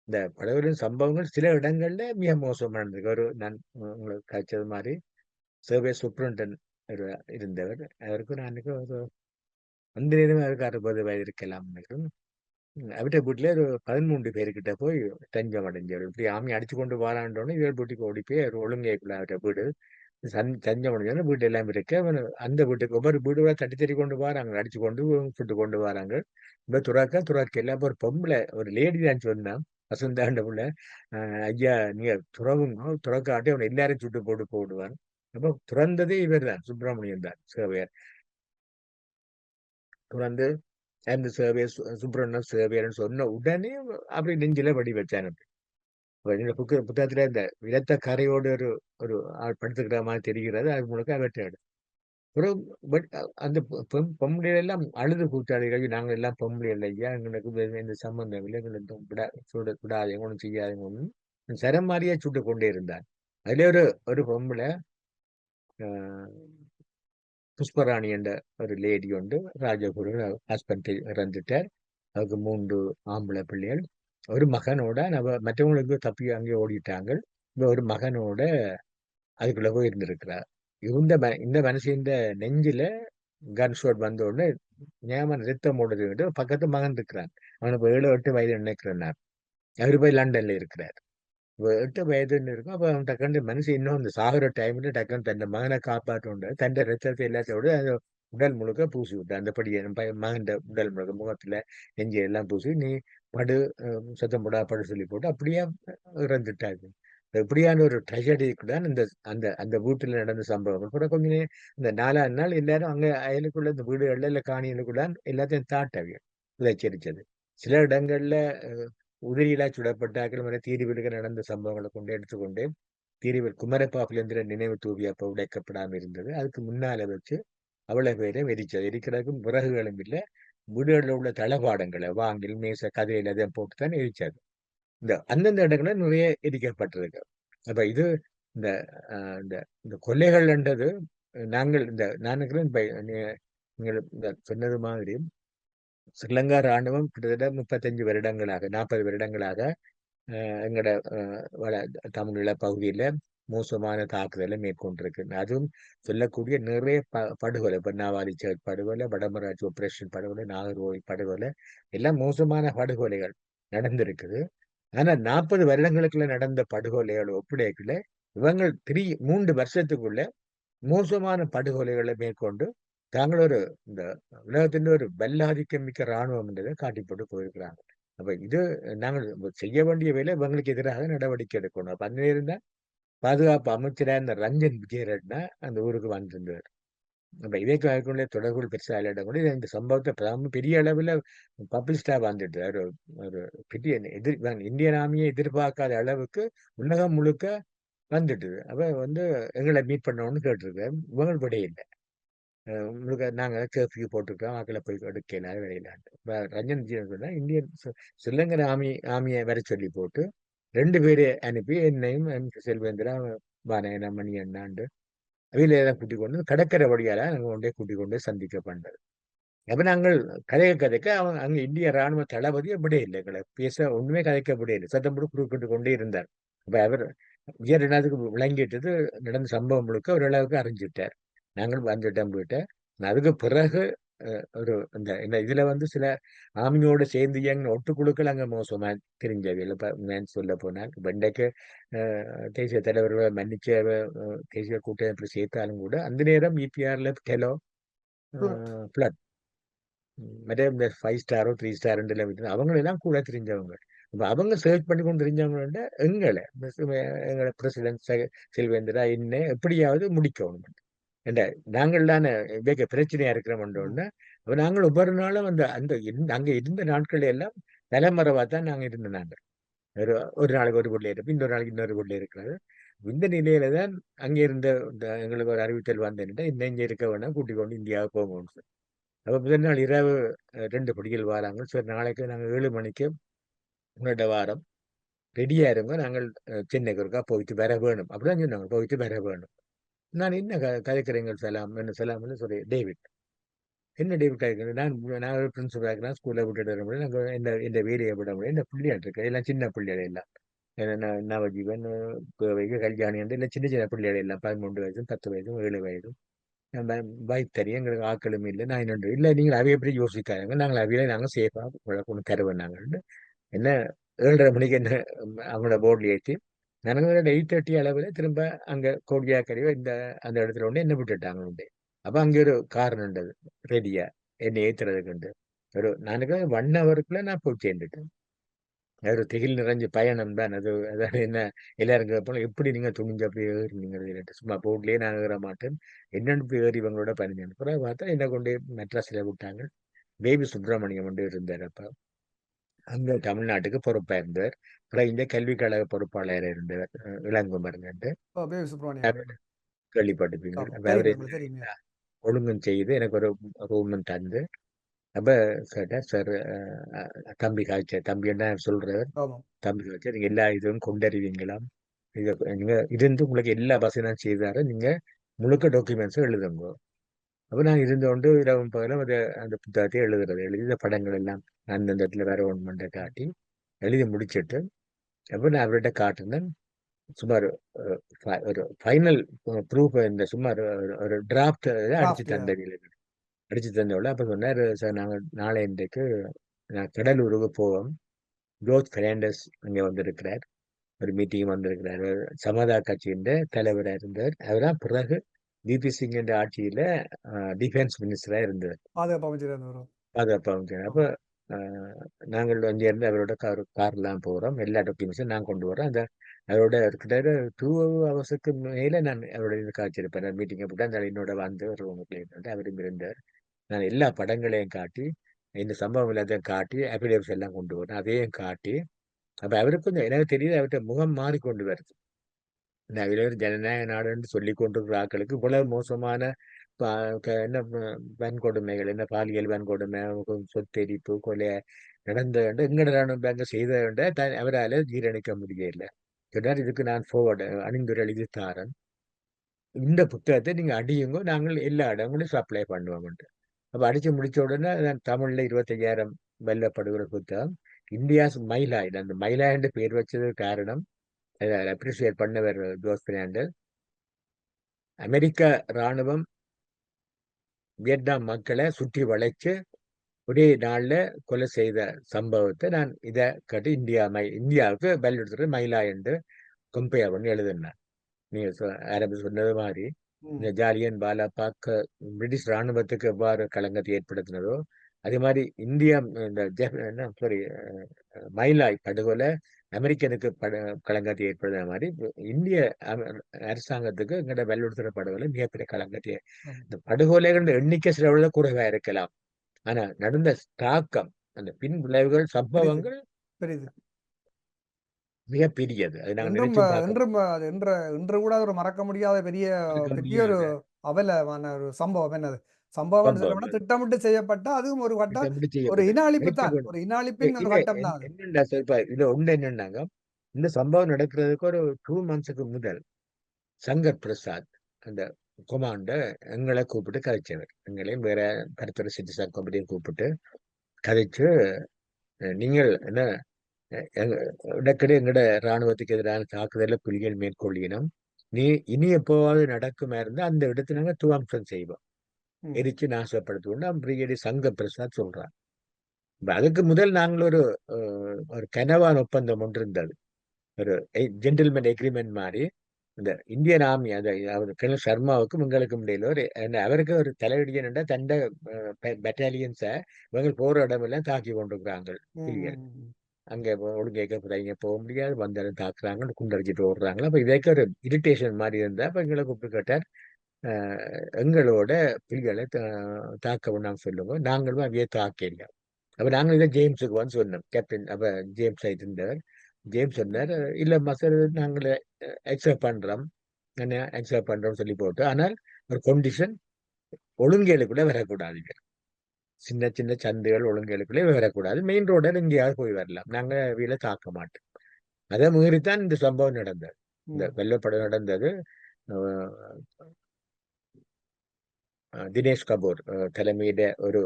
இந்த படுகொலையின் சம்பவங்கள் சில இடங்கள்ல மிக மோசமானது ஒரு நான் உங்களுக்கு கிடைச்சது மாதிரி சர்வே சூப்பரண்டன் இருந்தவர் அவருக்கு நான் ஒரு அந்த நேரமே அவருக்கு 60 வயது இருக்கலாம் நினைக்கிறேன் அவர்கிட்ட வீட்டுல ஒரு 13 பேருக்கிட்ட போய் தஞ்சம் அடைஞ்சவர் இப்படி ஆமி அடிச்சு கொண்டு வரான்றோன்னு இவர் வீட்டுக்கு ஓடி போய் அவர் ஒழுங்கைக்குள்ள அவர்கிட்ட வீடு தஞ்சம் அடைஞ்சோன்னா வீடு எல்லாம் இருக்கு அந்த வீட்டுக்கு ஒவ்வொரு வீடு தட்டி தட்டி கொண்டு வராங்க அடிச்சு கொண்டு சுட்டு கொண்டு வராங்க இப்ப துறக்க எல்லாம் ஒரு பொம்பளை ஒரு லேடி தான் சொன்னா வசந்தாண்ட புள்ள ஐயா நீங்க துறவுங்க துறக்காட்டி அவனை எல்லாரும் சுட்டு போட்டு போடுவான் அப்போ துறந்ததே இவர் தான் சுப்பிரமணியன் தான் சேவையார் துறந்து அந்த சேவையை சுப்பிரமணியம் சேவையர்னு சொன்ன உடனே அப்படி நெஞ்சில வடி வச்சான் என்னோட புத்தகத்துல இந்த விளத்த கரையோடு ஒரு ஒரு ஆள் படுத்துக்கிற மாதிரி தெரிகிறது அது முழுக்க வெட்டாடு அப்புறம் பட் அந்த பொம்பளை எல்லாம் அழுது கூட்டாளிகள் நாங்கள் எல்லாம் பொம்பளை இல்லையா எங்களுக்கு இந்த சம்பந்தம் இல்லை எங்களுக்கு விடாது ஒன்றும் செய்யாதுங்க ஒன்றும் சரம் மாதிரியே சுட்டு கொண்டே இருந்தார் அதுல ஒரு பொம்பளை புஷ்பராணி என்ற ஒரு லேடி உண்டு ராஜகுரு ஹஸ்பண்ட் இறந்துட்டார் அதுக்கு 3 ஆம்பளை பிள்ளைகள் ஒரு மகனோட மற்றவங்களுக்கு தப்பி அங்கே ஓடிட்டாங்க இந்த ஒரு மகனோட அதுக்குள்ள போய் இருந்திருக்கிறார் இந்த மனுஷன் நெஞ்சில கன் ஷாட் வந்த உடனே ஞாபகம் ரத்தம் ஓடுது பக்கத்து மகன் இருக்கிறான் அவனுக்கு 7-8 வயது நினைக்கிறேன் அவரு போய் லண்டன்ல இருக்கிறார் 8 வயதுன்னு இருக்கும் அப்ப அவன் டக்குன்னு மனுஷன் இன்னும் அந்த சாகுற டைம்ல டக்குன்னு தன் மகனை காப்பாற்ற தன் ரத்தத்தை எல்லாத்தையோட அந்த உடல் முழுக்க பூசி விட்டு அந்த படியை மகன் உடல் முழுக்க முகத்துல நெஞ்சு எல்லாம் பூசி நீ படு சத்தம் போடா படு சொல்லி போட்டு அப்படியே இறந்துட்டாரு இப்படியான ஒரு ட்ரெஜடிக்கு தான் இந்த அந்த அந்த வீட்டுல நடந்த சம்பவம் கூட கொஞ்ச இந்த 4ஆம் நாள் எல்லாரும் அங்க அயலுக்குள்ள இந்த வீடுகள்ல இல்ல காணிகளுக்குள்ள எல்லாத்தையும் தாட்டவிய எச்சரிச்சது சில இடங்கள்ல உதிரியிலா சுடப்பட்டாக்கள் மேலே தீர்விலுக்கு நடந்த சம்பவங்களை கொண்டு எடுத்துக்கொண்டு தீர்வில் குமரப்பாப்பிலேந்திர நினைவு தூவி அப்ப உடைக்கப்படாமல் இருந்தது அதுக்கு முன்னால வச்சு அவ்வளவு பேரை வெடிச்சது எரிக்கிறதுக்கும் விறகுகளும் இல்லை வீடுகளில் உள்ள தளபாடங்களை வாங்கில் மேச கதையில அதை போட்டுத்தான் எரிச்சாது இந்த அந்தந்த இடங்களில் நிறைய எரிக்கப்பட்டிருக்கு அப்ப இது இந்த இந்த இந்த கொள்ளைகள்ன்றது நாங்கள் இந்த நான் நீங்கள் இந்த சொன்னது மாதிரி ஸ்ரீலங்கா ராணுவம் கிட்டத்தட்ட 35 வருடங்களாக 40 வருடங்களாக எங்களோட தமிழீழ பகுதியில மோசமான தாக்குதலை மேற்கொண்டிருக்கு அதுவும் சொல்லக்கூடிய நிறைய படுகொலை பெண்ணாவாலி படுகொலை வடமராட்சி ஆபரேஷன் படுகொலை நாகர்கோவில் படுகொலை எல்லாம் மோசமான படுகொலைகள் நடந்திருக்குது ஆனா 40 வருடங்களுக்குள்ள நடந்த படுகொலைகள் ஒப்படைக்குள்ள இவங்க 3 வருஷத்துக்குள்ள மோசமான படுகொலைகளை மேற்கொண்டு தாங்கள் ஒரு இந்த உலகத்தின் ஒரு வல்லாதிக்கம் மிக்க இராணுவம் என்றதை காட்டி போட்டு போயிருக்கிறாங்க அப்ப இது நாங்கள் செய்ய வேண்டிய வேலை இவங்களுக்கு எதிராக நடவடிக்கை எடுக்கணும் அப்ப அந்த இருந்தா பாதுகாப்பு அமைச்சரா இந்த ரஞ்சன் விஜயரட்னா அந்த ஊருக்கு வந்திருந்தார் அப்ப இதே தொடர்புகள் பெருசா இல்லாட்ட கூட இந்த சம்பவத்தை பெரிய அளவுல பப்ளிஸ்டா வந்துட்டு ஒரு பெரிய இந்தியன் ஆர்மியை எதிர்பார்க்காத அளவுக்கு உலகம் முழுக்க வந்துட்டு அப்ப எங்களை மீட் பண்ணணும்னு கேட்டிருக்கேன் இவங்க விட இல்லை உங்களுக்கு நாங்கள் கர்ஃபியூ போட்டுருக்கோம் ஆக்களை போய் எடுக்கல வெளியிலான்ட்டு ரஞ்சன் சொன்னா இந்தியன் ஸ்ரீலங்கன் ஆர்மியை வர சொல்லி போட்டு 2 பேரை அனுப்பி என்னையும் செல்வேந்திரா பானயன மணி அண்ணாண்டு அவையில கூட்டிக் கொண்டு கடற்கரை வழியால நாங்கள் கொண்டே கூட்டிக் கொண்டு சந்திக்க பண்ணது அப்ப நாங்கள் கதைக்க அவங்க அங்க இந்திய ராணுவ தளபதி அப்படியே இல்லை எங்களை பேச ஒண்ணுமே கதைக்க முடியல சத்தம் போட்டு குறுக்கிட்டு கொண்டே இருந்தார் அப்ப அவர் விஜய் ரெண்டாவதுக்கு விளங்கிட்டது நடந்த சம்பவம் முழுக்க ஓரளவுக்கு அறிஞ்சிட்டார். நாங்கள் வந்துட்டோம் போயிட்டேன். அதுக்கு பிறகு ஒரு இந்த இதுல வந்து சில ஆமியோட சேர்ந்து இயங்கின ஒட்டுக்குழுக்கள் அங்க மோசமா தெரிஞ்சவையில் இப்ப நான் சொல்ல போனால் இப்ப இன்றைக்கு தேசிய தலைவர்களை மன்னிச்ச தேசிய கூட்டமைப்பு சேர்த்தாலும் கூட அந்த நேரம் இபிஆர்ல டெலோ பிளட் மற்ற இந்த 5 ஸ்டாரோ 3 ஸ்டார் அவங்களெல்லாம் கூட தெரிஞ்சவங்க. அப்ப அவங்க சர்ச் பண்ணி கொண்டு தெரிஞ்சவங்க எங்களை பிரசிடென்ட் செல்வேந்திரா என்ன எப்படியாவது முடிக்கணும். ஏண்டா நாங்கள் தானே இவைக்கு பிரச்சனையா இருக்கிறோம்ன்றோன்னா அப்ப நாங்கள் ஒவ்வொரு நாளும் அங்க இருந்த நாட்கள் எல்லாம் தலைமறைவா தான் நாங்க இருந்த நாங்கள். ஒரு நாளைக்கு ஒரு வீட்டுல இருப்போம், இன்னொரு நாளைக்கு இன்னொரு வீட்டுல இருக்கிறது. இந்த நிலையில தான் அங்க இருந்த எங்களுக்கு ஒரு அறிவித்தல் வந்தேன்ட்டா இன்னும் இங்க இருக்க வேணாம் கூட்டிக் கொண்டு இந்தியாவுக்கு போகணும். அப்ப முதல் நாள் இரவு 2 படிகள் வராங்க. சரி நாளைக்கு நாங்க 7 மணிக்கு உங்களோட வாரம் ரெடியா இருங்க, நாங்கள் சென்னைக்கு ஒருக்கா போயிட்டு வர வேணும் அப்படிதான் சொன்னாங்க. போயிட்டு வர வேணும். நான் என்ன கதைக்கிறீங்க சலாம் என்ன சலாம்னு சொல்லி டேவிட் என்ன டேவிட் கதைக்கிறேன் நான் ஒரு பிரின்சிபல் இருக்கிறேன் ஸ்கூல்ல விட்டுட்டு வர முடியும் நாங்கள் இந்த வேலையை விட முடியும் இந்த பிள்ளையாட்டு இருக்கு எல்லாம் சின்ன பிள்ளைகள் எல்லாம் நவஜீவன் வைக கல்யாணி இல்லை சின்ன சின்ன பிள்ளைகள் எல்லாம் 13 வயசும் 10 வயசும் 7 வயதும் பைக் தரீங்க எங்களுக்கு ஆக்களும் இல்லை நான் இன்னொன்று இல்லை நீங்கள் அவைய எப்படி யோசிக்காங்க நாங்கள் அவையில நாங்கள் சேஃபா கொண்டு தருவேன் நாங்கள் என்ன 7:30 மணிக்கு என்ன அவங்களோட போர்டில் ஏற்றி எனக்கு 8:30 அளவில் திரும்ப அங்க கோடியாக்கரையோ அந்த இடத்துல ஒன்று என்ன விட்டுட்டாங்க உண்டு. அப்ப அங்க ஒரு கார் நின்றது ரெடியா என்னை ஏத்துறதுக்கு ஒரு நானுக்கு 1 ஹவருக்குள்ள நான் போய் சேர்ந்துட்டேன். ஒரு திகில் நிறைஞ்ச பயணம் தான் அது. அதாவது என்ன எல்லாரும் கேட்பாங்க எப்படி நீங்க துணிஞ்சு அப்படி ஏறினீங்க சும்மா போட்லயே நான் ஏற மாட்டேன் என்னென்னு போய் ஏறி இவங்களோட பயணிச்சேன். அப்புறம் பார்த்தா என்ன கொண்டு மெட்ராஸ்ல விட்டாங்க. பேபி சுப்பிரமணியம் கொண்டு இருந்தார். அப்ப அங்க தமிழ்நாட்டுக்கு பொறுப்பா இருந்தார். அப்புறம் இந்த கல்விக் கழக பொறுப்பாளர் இருந்தவர் இளங்குமரன் பேபி சுப்ரமணியம். கேள்விப்பட்டிருப்பீங்க. ஆமா அப்ப அவரு தெரியும் எங்களுக்கு தெரியுமே. ஒழுங்கும் செய்து எனக்கு ஒரு ரூமும் தந்து அப்ப கேட்டேன் சார் தம்பி காய்ச்ச தம்பி என்ன சொல்றாரு ஆமாம். தம்பி காய்ச்ச நீங்க எல்லா இதுவும் கொண்டறிவீங்களாம் நீங்க இருந்து உங்களுக்கு எல்லா வசதியும் செய்தாரு நீங்க முழுக்க டாக்குமெண்ட்ஸும் எழுதுங்க. அப்ப நான் இருந்து கொண்டு இரவும் பகலும் அந்த புத்தகத்தை எழுதிய படங்கள் எல்லாம் அந்தந்த இடத்துல வேற ஒன்று காட்டி எழுதி முடிச்சிட்டு அப்ப நான் அவர்கிட்ட காட்டினேன். சுமார் ஒரு ஃபைனல் ப்ரூஃப் இந்த சுமார் ஒரு டிராஃப்ட் அடிச்சு கிராஃப்ட். தந்தது அடிச்சு தந்தவள அப்ப சொன்னார் சார் நாங்கள் நாளை இன்றைக்கு நான் கடலூருக்கு போவோம். ஜோர்ஜ் பெர்னாண்டஸ் அங்கே வந்திருக்கிறார். ஒரு மீட்டிங் வந்திருக்கிறார். சமதா கட்சியின் தலைவராக இருந்தார். அவர்தான் பிறகு விபி சிங் என்ற ஆட்சியில டிஃபென்ஸ் மினிஸ்டரா இருந்தார். பாதுகாப்பு அமைச்சர் வரும். பாதுகாப்பு அமைச்சர். அப்ப நாங்கள் அங்கே இருந்து அவரோட கார்லாம் போகிறோம். எல்லா டாக்குமெண்ட்ஸும் நான் கொண்டு வரோம். அவரோட கிட்டத்தட்ட 2 ஹவர்ஸுக்கு மேல நான் அவரோட இது காய்ச்சிருப்பேன். மீட்டிங்கை போட்டு அந்த என்னோட வந்து ஒரு ரூமுக்குள்ள அவரும் இருந்தார். நான் எல்லா படங்களையும் காட்டி இந்த சம்பவம் எல்லாத்தையும் காட்டி அபிடேவிட்ஸ் எல்லாம் கொண்டு வரேன். அதையும் காட்டி அப்ப அவருக்கு கொஞ்சம் எனக்கு தெரியுது அவர்கிட்ட முகம் மாறிக்கொண்டு வருது. இந்த ஒரு ஜனநாயக நாடுன்னு சொல்லி கொண்டிருக்கிற ஆட்களுக்கு இவ்வளவு மோசமான என்ன வன்கொடுமைகள் என்ன பாலியல் வன்கொடுமை சொத்தெரிப்பு கொலை நடந்த எங்கட ராணுவ பேங்க செய்த அவரால் ஜீரணிக்க முடியல. சொன்னார் இதுக்கு நான் forward அணிந்துரை எழுதி தாரேன். இந்த புத்தகத்தை நீங்க அடியுங்க நாங்கள் எல்லா இடங்களையும் சப்ளை பண்ணுவோம். அப்ப அடிச்சு முடிச்ச உடனே நான் தமிழ்ல 25,000 வெல்லப்படுகிற புத்தகம் இந்தியாஸ் மைலாய் அந்த மைலாய் பேர் வச்சது காரணம் அப்ரிசியேட் பண்ணவர் ஜோஸ் பெர்னாண்டஸ். அமெரிக்க ராணுவம் வியட்நாம் மக்களை சுற்றி வளைச்சு ஒரே நாள்ல கொலை செய்த சம்பவத்தை நான் இதை கட்டி இந்தியாவுக்கு பல்லுடுத்துற மயிலா என்று கம்பேர் பண்ணி எழுதினேன். நீங்க ஆரம்பி சொன்னது மாதிரி இந்த ஜாலியன் வாலாபாக் பிரிட்டிஷ் ராணுவத்துக்கு எவ்வாறு களங்கத்தை ஏற்படுத்தினதோ அதே மாதிரி இந்தியா இந்த சாரி மயிலாய் படுகொலை அமெரிக்கனுக்கு களங்கத்தை ஏற்படுத்த மாதிரி இந்திய அரசாங்கத்துக்கு எங்கட வலியுறுத்துற படுகொலை மிகப்பெரிய களங்கத்தை இந்த படுகொலைகள் எண்ணிக்கை சில குறைவா இருக்கலாம். ஆனா நடந்த தாக்கம் அந்த பின் விளைவுகள் சம்பவங்கள் மிக பெரியது. அது நாங்க நினைச்சு இன்று கூட ஒரு மறக்க முடியாத பெரிய ஒரு அவலமான ஒரு சம்பவம். என்னது சம்பவம் சொல்ல திட்டமிட்டு செய்யப்பட்ட அதுவும் ஒரு கட்டம் ஒரு இன அழிப்பு தான். ஒரு இன அழிப்பின் ஒரு கட்டம் தான். என்னண்டா சார் இதுல ஒண்ணு என்னன்னாங்க இந்த சம்பவம் நடக்கிறதுக்கு ஒரு 2 months முதல் சங்கர் பிரசாத் அந்த கொமாண்டர் எங்களை கூப்பிட்டு கதைச்சவர். எங்களையும் வேற கருத்தர சிட்டிசன் கம்பெனியும் கூப்பிட்டு கதைச்சு நீங்கள் என்ன இடக்கிടെ எங்கட இராணுவத்துக்கு எதிரான தாக்குதல புலிகள் மேற்கொள்ளினோம். இனி எப்போவாவது நடக்குமா இருந்தா அந்த இடத்தை நாங்க துவம்சம் செய்வோம், ம். எரிச்சு நாசப்படுத்துவோம் பிரிகேடியர் சங்க பிரசாத் சொல்றார். அதுக்கு முதல் நாங்கள் ஒரு கனவான் ஒப்பந்தம் ஒன்று இருந்தது, ஒரு ஜென்டில்மேன் எக்ரிமெண்ட் மாதிரி. இந்த இந்தியன் ஆர்மி அந்த அவர் கர்னல் சர்மாவுக்கும் எங்களுக்கும் இடையில அவருக்கு ஒரு தலைவலியன்டா தண்ட பெட்டாலியன்ஸை இவங்க போற இடமெல்லாம் தாக்கி கொண்டிருக்கிறாங்க புலிகள். ம். அங்க ஒழுங்கேக்க இங்க போக முடியாது, வந்தாலும் தாக்குறாங்க, குண்டடிச்சிட்டு ஓடுறாங்களா. அப்ப இதற்கு ஒரு இரிட்டேஷன் மாதிரி இருந்தா அப்ப எங்களை கூப்பிட்டு கேட்டார், எங்களோட புலிகளை தாக்க வேண்டாம் சொல்லுவோம், நாங்களும் அவையே தாக்க இல்லை. அப்ப நாங்கள் இதை ஜேம்ஸுக்கு வந்து சொன்னோம், கேப்டன். அப்ப ஜேம்ஸ் ஆயிட்டு இருந்தார். ஜேம்ஸ் சொன்னார், இல்ல மசர் நாங்கள் அக்செப்ட் பண்றோம், அக்செப்ட் பண்றோம் சொல்லி போட்டு, ஆனால் ஒரு கண்டிஷன், ஒழுங்கேலுக்குள்ள வரக்கூடாது, சின்ன சின்ன சந்துகள் ஒழுங்கேலுக்குள்ளே வரக்கூடாது, மெயின் ரோட எங்கேயாவது போய் வரலாம், நாங்க வீல தாக்க மாட்டோம். அதை மீறித்தான் இந்த சம்பவம் நடந்தது, இந்த ம். வெள்ளப்படம் நடந்தது. அஹ் தினேஷ் கபூர் தலைமையிட ஒரு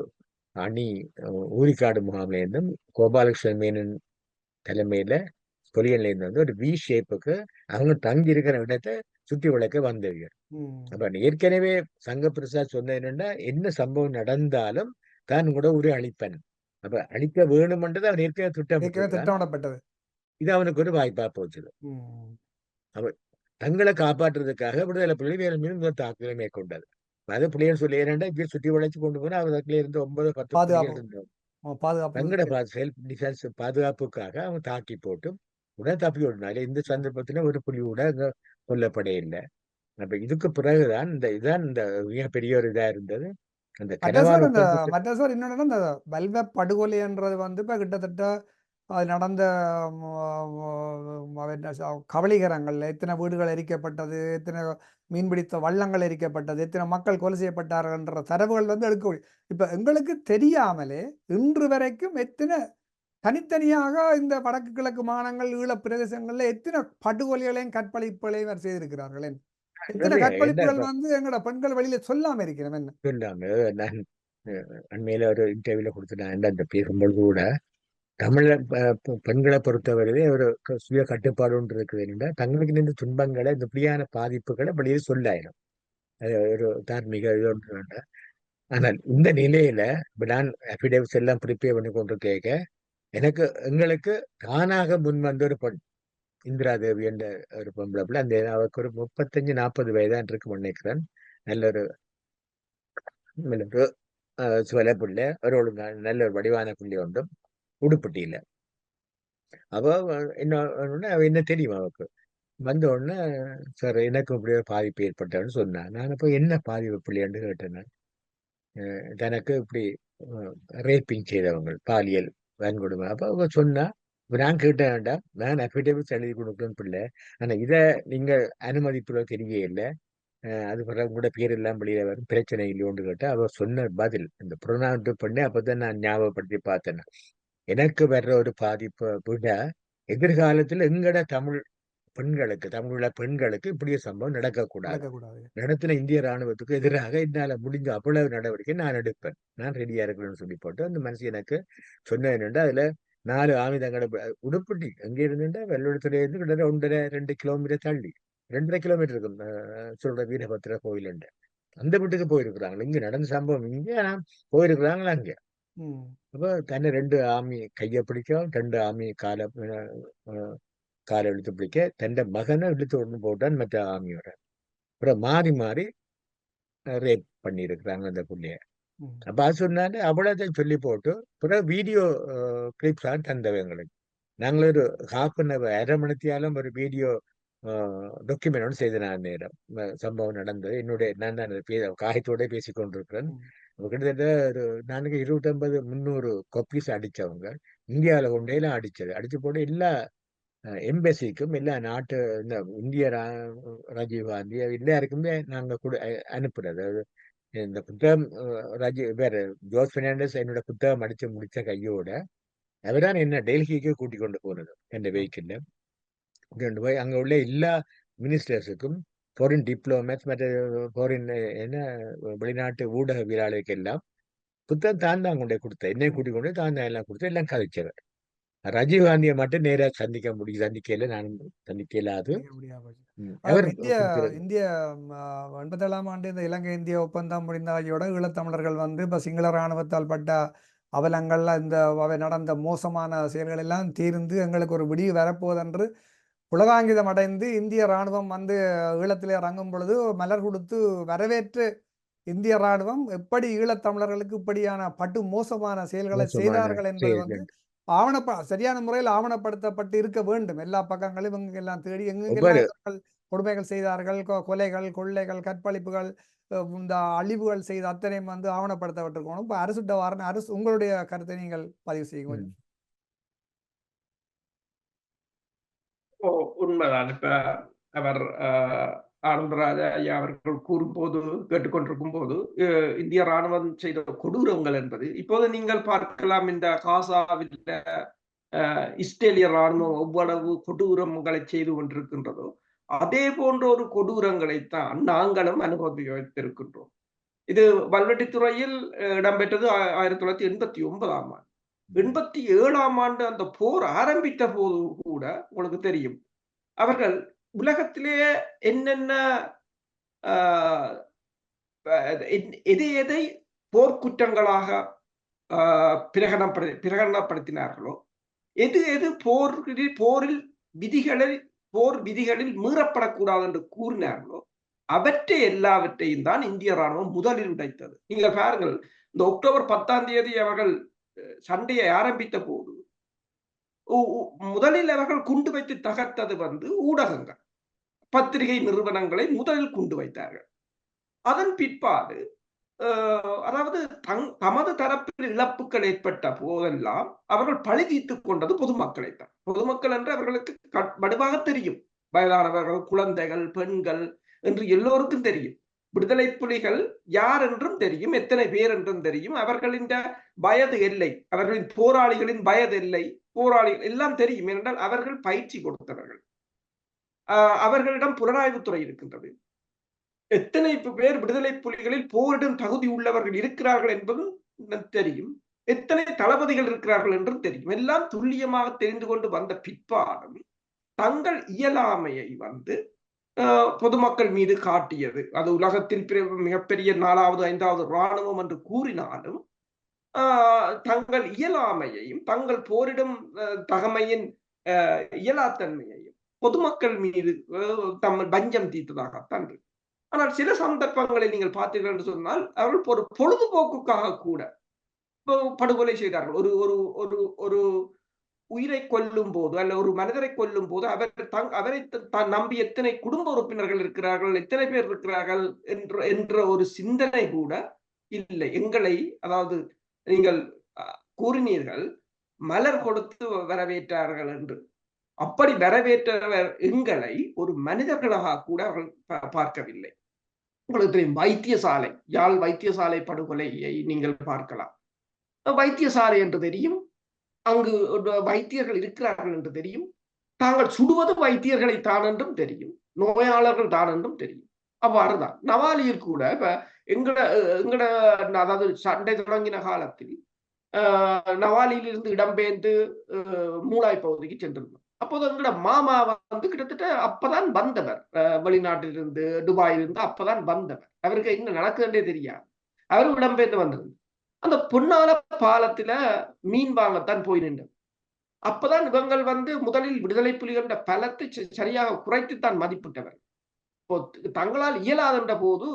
அணி ஊரிக்காடு முகாமில இருந்தும் கோபாலகிருஷ்ணன் மேனன் தலைமையில கொரியன்ல இருந்து வந்து ஒரு வி ஷேப்புக்கு அவங்க தங்கி இருக்கிற இடத்தை சுத்தி வளைக்க வந்தவங்க. ம். அப்ப ஏற்கனவே சங்க பிரசாத் சொன்ன என்னன்னா, என்ன சம்பவம் நடந்தாலும் தான் கூட ஒரு அழிப்பன், அப்ப அழிக்க வேணும்ன்றது அவன் ஏற்கனவே ஏற்கனவே திட்டமிட்டிருக்கிறான். திட்டமிடப்பட்டது. இது அவனுக்கு ஒரு வாய்ப்பா போச்சுது. ம். அவ தங்களை காப்பாற்றுறதுக்காக விடுதலை புலி வேறு மீது இந்த தாக்குதலை மேற்கொண்டது. அது புலிகள் சொல்லி ஏன்னா இப்படி சுற்றி வளைச்சு கொண்டு போனா அதுல இருந்து 9-10 புலிகள் பாதுகாப்பு இருந்தோம். பாதுகாப்பு தங்கட நிறுத்தி. செல்ஃப் டிஃபென்ஸ் பாதுகாப்புக்காக அவங்க தாக்கி போட்டு உடனே தப்பி ஓடினாரு. இந்த சந்தர்ப்பத்துல ஒரு புலி கூட அங்க கொல்லப்பட இல்லை. அப்ப இதுக்கு பிறகுதான் இதுதான் இந்த மிகப்பெரிய ஒரு இதா இருந்தது, அந்த மற்ற கனவான் சார் இந்த ஒப்பந்தத்தை. மற்ற சார் இன்னொன்று இந்த வல்வ படுகொலைன்றது வந்து இப்போ கிட்டத்தட்ட அது நடந்த என்ன கவளிகரங்கள்ல எத்தனை வீடுகள் எரிக்கப்பட்டது, எத்தனை மீன்பிடித்த வள்ளங்கள் எரிக்கப்பட்டது, எத்தனை மக்கள் கொலை செய்யப்பட்டார்கள்ன்ற தரவுகள் வந்து எடுக்க முடியும். இப்போ எங்களுக்கு தெரியாமலே இன்று வரைக்கும் எத்தனை தனித்தனியாக இந்த வடக்கு கிழக்கு மாநிலங்கள் ஈழப் பிரதேசங்கள்ல எத்தனை படுகொலைகளையும் கற்பழிப்புகளையும் அவர் செய்திருக்கிறார்கள். எத்தனை நிறைய என்ன கற்பழிப்புகள் இப்ப வந்து எங்களோட பெண்கள் வெளியில சொல்லாம இருக்கிறோம் என்ன. சொல்லாம நான் அண்மையில ஒரு இன்டர்வியூல கொடுத்துட்டேன், அந்த பேசும்பொழுது கூட தமிழ பெண்களை பொறுத்தவரையிலே ஒரு சுய கட்டுப்பாடு ஒன்று இருக்குது. என்னென்னா தங்களுக்கு இந்த துன்பங்களை, இந்த இப்படியான பாதிப்புகளை வெளியே சொல்லாயிரும், அது ஒரு தார்மீக இது ஒன்று வேண்டாம். ஆனால் இந்த நிலையில இப்ப நான் அபிடேவிட்ஸ் எல்லாம் ப்ரிப்பேர் பண்ணி கொண்டு கேட்க, எங்களுக்கு தானாக முன் வந்த ஒரு பெண் இந்திரா தேவி என்ற ஒரு பொம்பளை பிள்ளை, அந்த அவருக்கு ஒரு 35-40 வயதான் இருக்கு நினைக்கிறேன். நல்ல ஒரு சிவல பிள்ளை, ஒரு ஒழுங்கா நல்ல ஒரு வடிவான பிள்ளை ஒன்றும் உடுப்பட்டியில. அவ அவ என்ன தெரியும் அவருக்கு. வந்த உடனே, சார் எனக்கு இப்படி ஒரு பாதிப்பு ஏற்பட்டதுன்னு சொன்னான். நான் அப்போ என்ன பாதிப்பு பிள்ளைன்னு கேட்டேன். நான் தனக்கு இப்படி ரேப்பிங் செய்தவங்க, பாலியல் வன்கொடுமை. அப்போ அவங்க சொன்னா, இப்ப நான் கேட்டேன், வேண்டாம் நான் அஃபிடேவிட்ஸ் எழுதி கொடுக்கணும் பிள்ளை, ஆனா இதை நீங்க அனுமதிப்புல தெரிய இல்லை, அது பிறகு உங்களோட பேர் எல்லாம் வெளியில வரும், பிரச்சனை இல்லையோன்னு கேட்டா அவ சொன்ன பதில் இந்த புறநானூற்று பண்ணி. அப்பதான் நான் ஞாபகப்படுத்தி பார்த்தேன், எனக்கு வர்ற ஒரு பாதிப்பை விட எதிர்காலத்துல எங்கட தமிழுள்ள பெண்களுக்கு இப்படிய சம்பவம் நடக்கக்கூடாது, நடக்கக்கூடாது. நடத்தின இந்திய ராணுவத்துக்கு எதிராக என்னால முடிஞ்ச அவ்வளவு நடவடிக்கை நான் எடுப்பேன், நான் ரெடியா இருக்கிறேன்னு சொல்லி போட்டு அந்த மனுஷன் எனக்கு சொன்ன என்னண்டு, அதுல 4 ஆயுதங்களை உடுப்பட்டி எங்க இருந்துட்டா வெள்ளத்துல இருந்து கிட்ட 1.5-2 கிலோமீட்டர் தள்ளி, 2.5 கிலோமீட்டர் இருக்கும் சொல்ற வீரபத்திர கோயில், அந்த வீட்டுக்கு போயிருக்கிறாங்க. இங்க நடந்த சம்பவம் இங்க போயிருக்கிறாங்களா அங்க. ம். அப்ப தன்னை 2 ஆமி கையை பிடிக்கும், 2 ஆமி காலை இழுத்து பிடிக்க, தன் மகனை இழுத்து ஒண்ணு போட்டான் மற்ற ஆமியோட. அப்புறம் மாறி மாறி ரேப் பண்ணியிருக்கிறாங்க அந்த புள்ளைய. ம். அப்ப அது சொன்னாரு, அவ்வளோதான் சொல்லி போட்டு பிறகு வீடியோ கிளிப்ஸ் ஆன் தந்தவை எங்களுக்கு. நாங்கள் ஒரு அரை மணித்தியாலும் ஒரு வீடியோ டாக்குமெண்ட் ஒன்று செய்த நான் நேரம் சம்பவம் நடந்தது. நான் தான் காயத்தோட பேசிக் கொண்டிருக்கிறேன். ம். கிட்டத்தட்ட ஒரு நாளைக்கு 250-300 கொப்பீஸ் அடிச்சவங்க, இந்தியாவில கொண்டேலாம் அடிச்சு போட்டு எல்லா எம்பசிக்கும், எல்லா நாட்டு இந்த இந்திய ராஜீவ் காந்தி எல்லாருக்குமே நாங்க கூட அனுப்புறது. அதாவது இந்த புத்தகம் வேற ஜோஸ் பெர்னாண்டஸ் என்னோட புத்தகம் அடிச்சு முடிச்ச கையோட அவர்தான் என்ன டெல்லிக்கு கூட்டிக் கொண்டு போனது என் வெஹிக்கிள்ல கொண்டு போய் அங்க உள்ள எல்லா மினிஸ்டர்ஸுக்கும், ஃபாரின் டிப்ளோமேட்ஸ், மற்ற ஃபாரின் என்ன வெளிநாட்டு ஊடகவியலாளருக்கு எல்லாம் புத்தகம் தான் கொண்டே கொடுத்தேன். என்னை கூட்டிக் கொண்டு தான் எல்லாம் கொடுத்து எல்லாம் கதைச்சவர். ராஜீவ்காந்தியை மட்டும் நேரா சந்திக்கல, நானும் சந்திக்க இயலாது. சந்திக்க முடியாம போச்சு. அவர் இந்திய குறிப்பிட இந்திய 87ஆம் ஆண்டு இந்த இலங்கை இந்திய ஒப்பந்தம் முடிந்தாகியோட ஈழத்தமிழர்கள் வந்து இப்ப சிங்கள இராணுவத்தால் பட்ட அவலங்கள்ல இந்த அவை நடந்த மோசமான செயல்கள் எல்லாம் தீர்ந்து எங்களுக்கு ஒரு விடிவு வரப்போவதென்று புலகாங்கிதம் அடைந்து இந்திய இராணுவம் வந்து ஈழத்திலே இறங்கும் பொழுது மலர் கொடுத்து வரவேற்று இந்திய இராணுவம் எப்படி ஈழத்தமிழர்களுக்கு இப்படியான பட்டு மோசமான செயல்களை மோசமான செய்தார்கள் என்பது வந்து செயல்கள். சரியான முறையில் ஆவணப்படுத்தப்பட்டு இருக்க வேண்டும். எல்லா பக்கங்களும் இவங்க எல்லாம் தேடி எங்கெங்கெல்லாம் ஒவ்வொரு இவர்கள் கொடுமைகள் செய்தார்கள், கொலைகள், கொள்ளைகள், கற்பழிப்புகள், இந்த அழிவுகள் செய்த அத்தனையும் வந்து ஆவணப்படுத்தப்பட்டிருக்கணும். இப்போ அரசு உங்களுடைய கருத்தை நீங்கள் பதிவு செய்யுங்க. ம். உண்மைதான். இப்ப அவர் ஆனந்தராஜா ஐயா அவர்கள் கூறும்போது கேட்டுக்கொண்டிருக்கும் போது இந்திய ராணுவம் செய்த கொடூரங்கள் என்பது இப்போது நீங்கள் பார்க்கலாம். இந்த காசாவில் இஸ்ரேலிய ராணுவம் எவ்வளவு கொடூரங்களை செய்து கொண்டிருக்கின்றதோ அதே போன்ற ஒரு கொடூரங்களைத்தான் நாங்களும் அனுபவித்திருக்கின்றோம். இது வல்வெட்டித்துறையில் இடம்பெற்றது 1989ஆம் ஆண்டு. 87ஆம் ஆண்டு அந்த போர் ஆரம்பித்த போது கூட உங்களுக்கு தெரியும், அவர்கள் உலகத்திலேயே என்னென்ன எதை போர்க்குற்றங்களாக பிரகடனப்படுத்தினார்களோ, எது போரில் போர் விதிகளில் மீறப்படக்கூடாது என்று கூறினார்களோ அவற்றை எல்லாவற்றையும் தான் இந்திய ராணுவம் முதலில் உடைத்தது. நீங்கள் பாருங்கள், இந்த அக்டோபர் 10ஆம் தேதி அவர்கள் சண்டையை ஆரம்பித்த போது முதலில் அவர்கள் குண்டு வைத்து தகர்த்தது வந்து ஊடகங்கள், பத்திரிகை நிறுவனங்களை முதலில் குண்டு வைத்தார்கள். அதன் பிற்பாடு அதாவது தமது தரப்பில் இழப்புகள் ஏற்பட்ட போதெல்லாம் அவர்கள் பழி தீர்த்துக் கொண்டது பொதுமக்களைத்தான். பொதுமக்கள் என்று அவர்களுக்கு வலுவாக தெரியும். வயதானவர்கள், குழந்தைகள், பெண்கள் என்று எல்லோருக்கும் தெரியும். விடுதலை புலிகள் யார் என்றும் தெரியும், எத்தனை பேர் என்றும் தெரியும். அவர்களின் வயது எல்லை, அவர்களின் போராளிகளின் வயது எல்லை, போராளிகள் எல்லாம் தெரியும். ஏனென்றால் அவர்கள் பயிற்சி கொடுத்தவர்கள். அவர்களிடம் புலனாய்வுத்துறை இருக்கின்றது. எத்தனை பேர் விடுதலை புலிகளில் போரிடும் தகுதி உள்ளவர்கள் இருக்கிறார்கள் என்பதும் தெரியும். எத்தனை தளபதிகள் இருக்கிறார்கள் என்றும் தெரியும். எல்லாம் துல்லியமாக தெரிந்து கொண்டு வந்த பிற்பாடும் தங்கள் இயலாமையை வந்து பொதுமக்கள் மீது காட்டியது. அது உலகத்தில் மிகப்பெரிய 4வது 5வது இராணுவம் என்று கூறினாலும் தங்கள் இயலாமையையும் தங்கள் போரிடும் தகமையின் இயலாத்தன்மையையும் பொதுமக்கள் மீது பஞ்சம் தீர்த்ததாகத்தான் இருக்கு. ஆனால் சில சந்தர்ப்பங்களை நீங்கள் பார்த்தீர்கள் என்று சொன்னால் அவர்கள் ஒரு பொழுதுபோக்குக்காக கூட படுகொலை செய்தார்கள். ஒரு ஒரு உயிரை கொல்லும் போது அல்ல ஒரு மனிதரை கொல்லும் போது அவரை தான் நம்பி எத்தனை குடும்ப உறுப்பினர்கள் இருக்கிறார்கள், எத்தனை பேர் இருக்கிறார்கள் என்ற ஒரு சிந்தனை கூட இல்லை. எங்களை, அதாவது நீங்கள் கூறினீர்கள் மலர் கொடுத்து வரவேற்றார்கள் என்று. அப்படி வரவேற்றவர் எங்களை ஒரு மனிதர்களாக கூட அவர்கள் பார்க்கவில்லை. உங்களுக்கு தெரியும், வைத்தியசாலை, யாழ் வைத்தியசாலை படுகொலையை நீங்கள் பார்க்கலாம். வைத்தியசாலை என்று தெரியும், அங்கு வைத்தியர்கள் இருக்கிறார்கள் என்று தெரியும், தாங்கள் சுடுவது வைத்தியர்களை தான் என்றும் தெரியும், நோயாளர்கள் தான் என்றும் தெரியும். அவ்வாறுதான் நவாலியில் கூட இப்ப எங்கட அதாவது சண்டை தொடங்கின காலத்தில் நவாலியில் இருந்து இடம்பெயர்ந்து மூளாய் பகுதிக்கு சென்றிருந்தோம். அப்போது எங்கட மாமா வந்து கிட்டத்தட்ட அப்பதான் வந்தவர், வெளிநாட்டிலிருந்து துபாயிலிருந்து அப்பதான் வந்தவர். அவருக்கு என்ன நடக்குதுன்றே தெரியாது. அவரும் இடம்பெயர்ந்து வந்திருந்தார். அந்த பொன்னால பாலத்துல மீன் வாங்கத்தான் போய் நின்றது. அப்பதான் இவங்கள் வந்து முதலில் விடுதலை புலிகள பலத்தை சரியாக குறைத்துத்தான் மதிப்பிட்டவர். தங்களால் இயலாதென்ற போது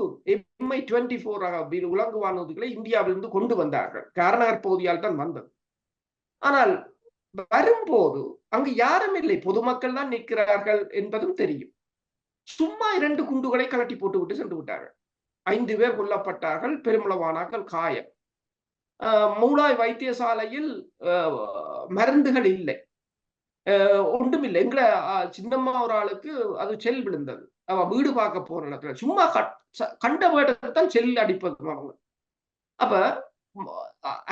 MI-24 உலங்கு வானூர்திகளை இந்தியாவிலிருந்து கொண்டு வந்தார்கள். காரநகர் பகுதியால் தான் வந்தது. ஆனால் வரும்போது அங்கு யாரும் இல்லை, பொதுமக்கள் தான் நிற்கிறார்கள் என்பதும் தெரியும். சும்மா 2 குண்டுகளை கலட்டி போட்டு விட்டு சென்று விட்டார்கள். 5 பேர் கொல்லப்பட்டார்கள், பெருமளவானார்கள் காயம். மூளாய் வைத்தியசாலையில் மருந்துகள் இல்லை, ஒன்றுமில்லை. எங்களை சின்னம்மா ஒரு ஆளுக்கு அது செல் விழுந்தது. அவ வீடு பார்க்க போற இடத்துல சும்மா கண்ட வேடத்தான் செல் அடிப்பது அவங்க. அப்ப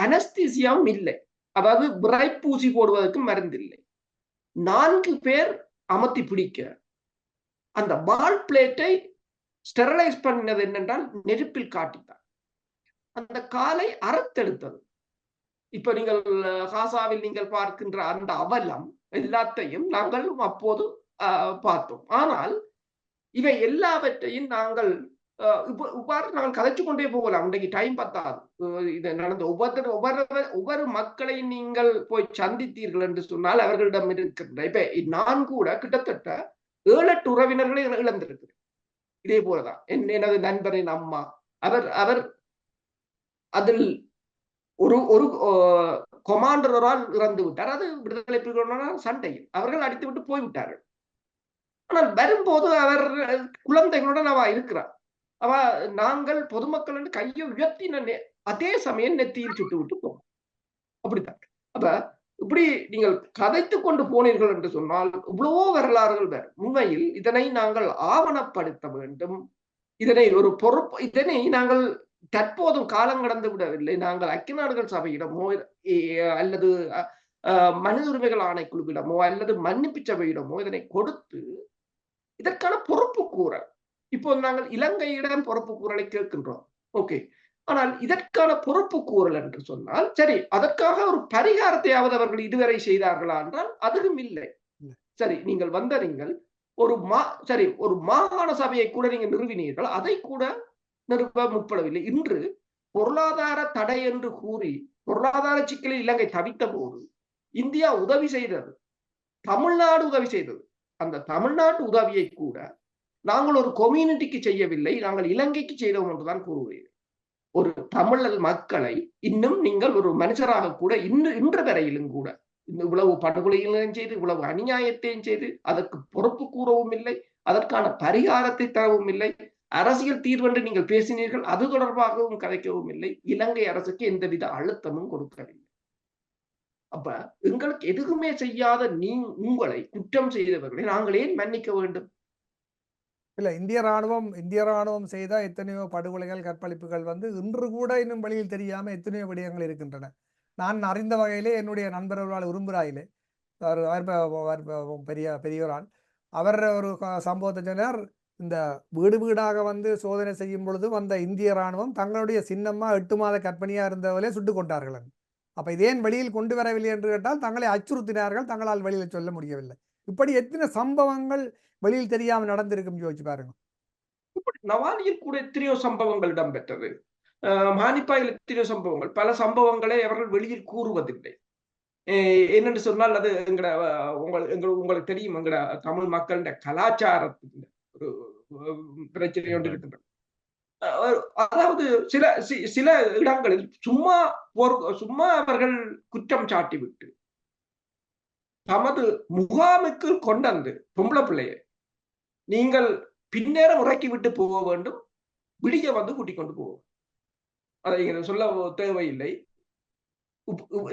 அனஸ்தீசியாவும் இல்லை, அதாவது விரைப்பூசி போடுவதற்கு மருந்து இல்லை. 4 பேர் அமர்த்தி பிடிக்க அந்த பால் பிளேட்டை ஸ்டெரலைஸ் பண்ணினது என்னென்றால் நெருப்பில் காட்டித்தான் அந்த காலை அறுத்தெடுத்தது. இப்ப நீங்கள் காசாவில் நீங்கள் பார்க்கின்ற அந்த அவலம் எல்லாத்தையும் நாங்கள் அப்போது பார்த்தோம். ஆனால் இவை எல்லாவற்றையும் நாங்கள் இவ்வாறு நாங்கள் கதைச்சு கொண்டே போகலாம். இன்றைக்கு டைம் பத்தாது. இது நடந்த ஒவ்வொரு மக்களை நீங்கள் போய் சந்தித்தீர்கள் என்று சொன்னால் அவர்களிடம் இருக்கின்ற இப்ப நான் கூட கிட்டத்தட்ட 7-8 உறவினர்களை இழந்திருக்கிறேன். இதே போலதான் எனது நண்பரின் அம்மா அவர் அதில் ஒரு கொமாண்டரால் இறந்து விட்டார். அது விடுதலை புலிகளுடனான சண்டையில் அவர்கள் அடித்து விட்டு போய்விட்டார்கள். ஆனால் வரும்போது அவர் குழந்தைகளுடன் அவ இருக்கிறார். அவ நாங்கள் பொதுமக்கள் என்று கையை உயர்த்தின அதே சமயம் நெத்தியில் சுட்டு விட்டு போவோம். அப்படித்தான். அப்ப இப்படி நீங்கள் கதைத்து கொண்டு போனீர்கள் என்று சொன்னால் இவ்வளவோ வரலாறுகள் வேறு. உண்மையில் இதனை நாங்கள் ஆவணப்படுத்த வேண்டும். இதனை நாங்கள் தற்போதும் காலம் கடந்து விடவில்லை. நாங்கள் ஐக்கிய நாடுகள் சபையிடமோ அல்லது மனித உரிமைகள் ஆணைக்குழுவிடமோ அல்லது மன்னிப்பு சபையிடமோ இதனை கொடுத்து இதற்கான பொறுப்பு கூறல். இப்போ நாங்கள் இலங்கையிடம் பொறுப்பு கூறலை கேட்கின்றோம். ஓகே, ஆனால் இதற்கான பொறுப்பு கூறல் என்று சொன்னால் சரி, அதற்காக ஒரு பரிகாரத்தையாவது அவர்கள் இதுவரை செய்தார்களா என்றால் அதுவும் இல்லை. சரி, நீங்கள் ஒரு மாகாண சபையை கூட நீங்கள் நிறுவினீர்கள், அதை கூட நிறுவ முற்படவில்லை. இன்று பொருளாதார தடை என்று கூறி பொருளாதார சிக்கலில் இலங்கை தவித்த போது இந்தியா உதவி செய்தது, தமிழ்நாடு உதவி செய்தது. அந்த தமிழ்நாட்டு உதவியை கூட நாங்கள் ஒரு கம்யூனிட்டிக்கு செய்யவில்லை, நாங்கள் இலங்கைக்கு செய்தோம் என்றுதான் கூறுவேன். ஒரு தமிழ் மக்களை இன்னும் நீங்கள் ஒரு மனுஷராக கூட இன்று வரையிலும் கூட இவ்வளவு படுகொலைகளையும் செய்து இவ்வளவு அநியாயத்தையும் செய்து அதற்கு பொறுப்பு கூறவும் இல்லை, அதற்கான பரிகாரத்தை தரவும் இல்லை. அரசியல் தீர்வென்று நீங்கள் பேசினீர்கள், அது தொடர்பாகவும் கதைக்கவும் இல்லை. இலங்கை அரசுக்கு எந்தவித அழுத்தமும் கொடுக்கவில்லை. அப்ப எங்களுக்கு எதுவுமே செய்யாத உங்களை குற்றம் செய்தவர்களை நாங்கள் ஏன் மன்னிக்க வேண்டும்? இல்ல, இந்திய ராணுவம் செய்த எத்தனையோ படுகொலைகள், கற்பழிப்புகள் இன்று கூட இன்னும் வெளியில் தெரியாம எத்தனையோ விடயங்கள் இருக்கின்றன. நான் அறிந்த வகையிலே என்னுடைய நண்பர்களால் உரும்புராயிலே பெரியவர் ஆள், அவர் ஒரு சம்பவத்தை சொன்னார். இந்த வீடாக சோதனை செய்யும் பொழுது வந்த இந்திய ராணுவம் தங்களுடைய சின்னம்மா 8 மாத கர்ப்பிணியா இருந்தவர்களே சுட்டுக் கொண்டார்கள். அப்ப இதேன் வெளியில் கொண்டு வரவில்லை என்று கேட்டால் தங்களை அச்சுறுத்தினார்கள், தங்களால் வெளியில் சொல்ல முடியவில்லை. இப்படி எத்தனை சம்பவங்கள் வெளியில் தெரியாம நடந்திருக்கும் யோசிச்சு பாருங்க. நவாலியில் கூட எத்தனையோ சம்பவங்கள் இடம்பெற்றது, மானிப்பாயில் எத்தனையோ சம்பவங்கள், பல சம்பவங்களை அவர்கள் வெளியில் கூறுவதில்லை. என்னென்று சொன்னால் அது உங்களுக்கு தெரியும், எங்கட தமிழ் மக்களுடைய கலாச்சாரத்தின் ஒரு பிரச்சனை ஒன்று இருக்கின்றது. அதாவது சில இடங்களில் சும்மா அவர்கள் குற்றம் சாட்டிவிட்டு தமது முகாமுக்கு கொண்டு பொம்பளை பிள்ளையை நீங்கள் பின்னேரம் உறக்கி விட்டு போக வேண்டும், விடிய கூட்டிக் கொண்டு போவோம். அதை சொல்ல தேவையில்லை.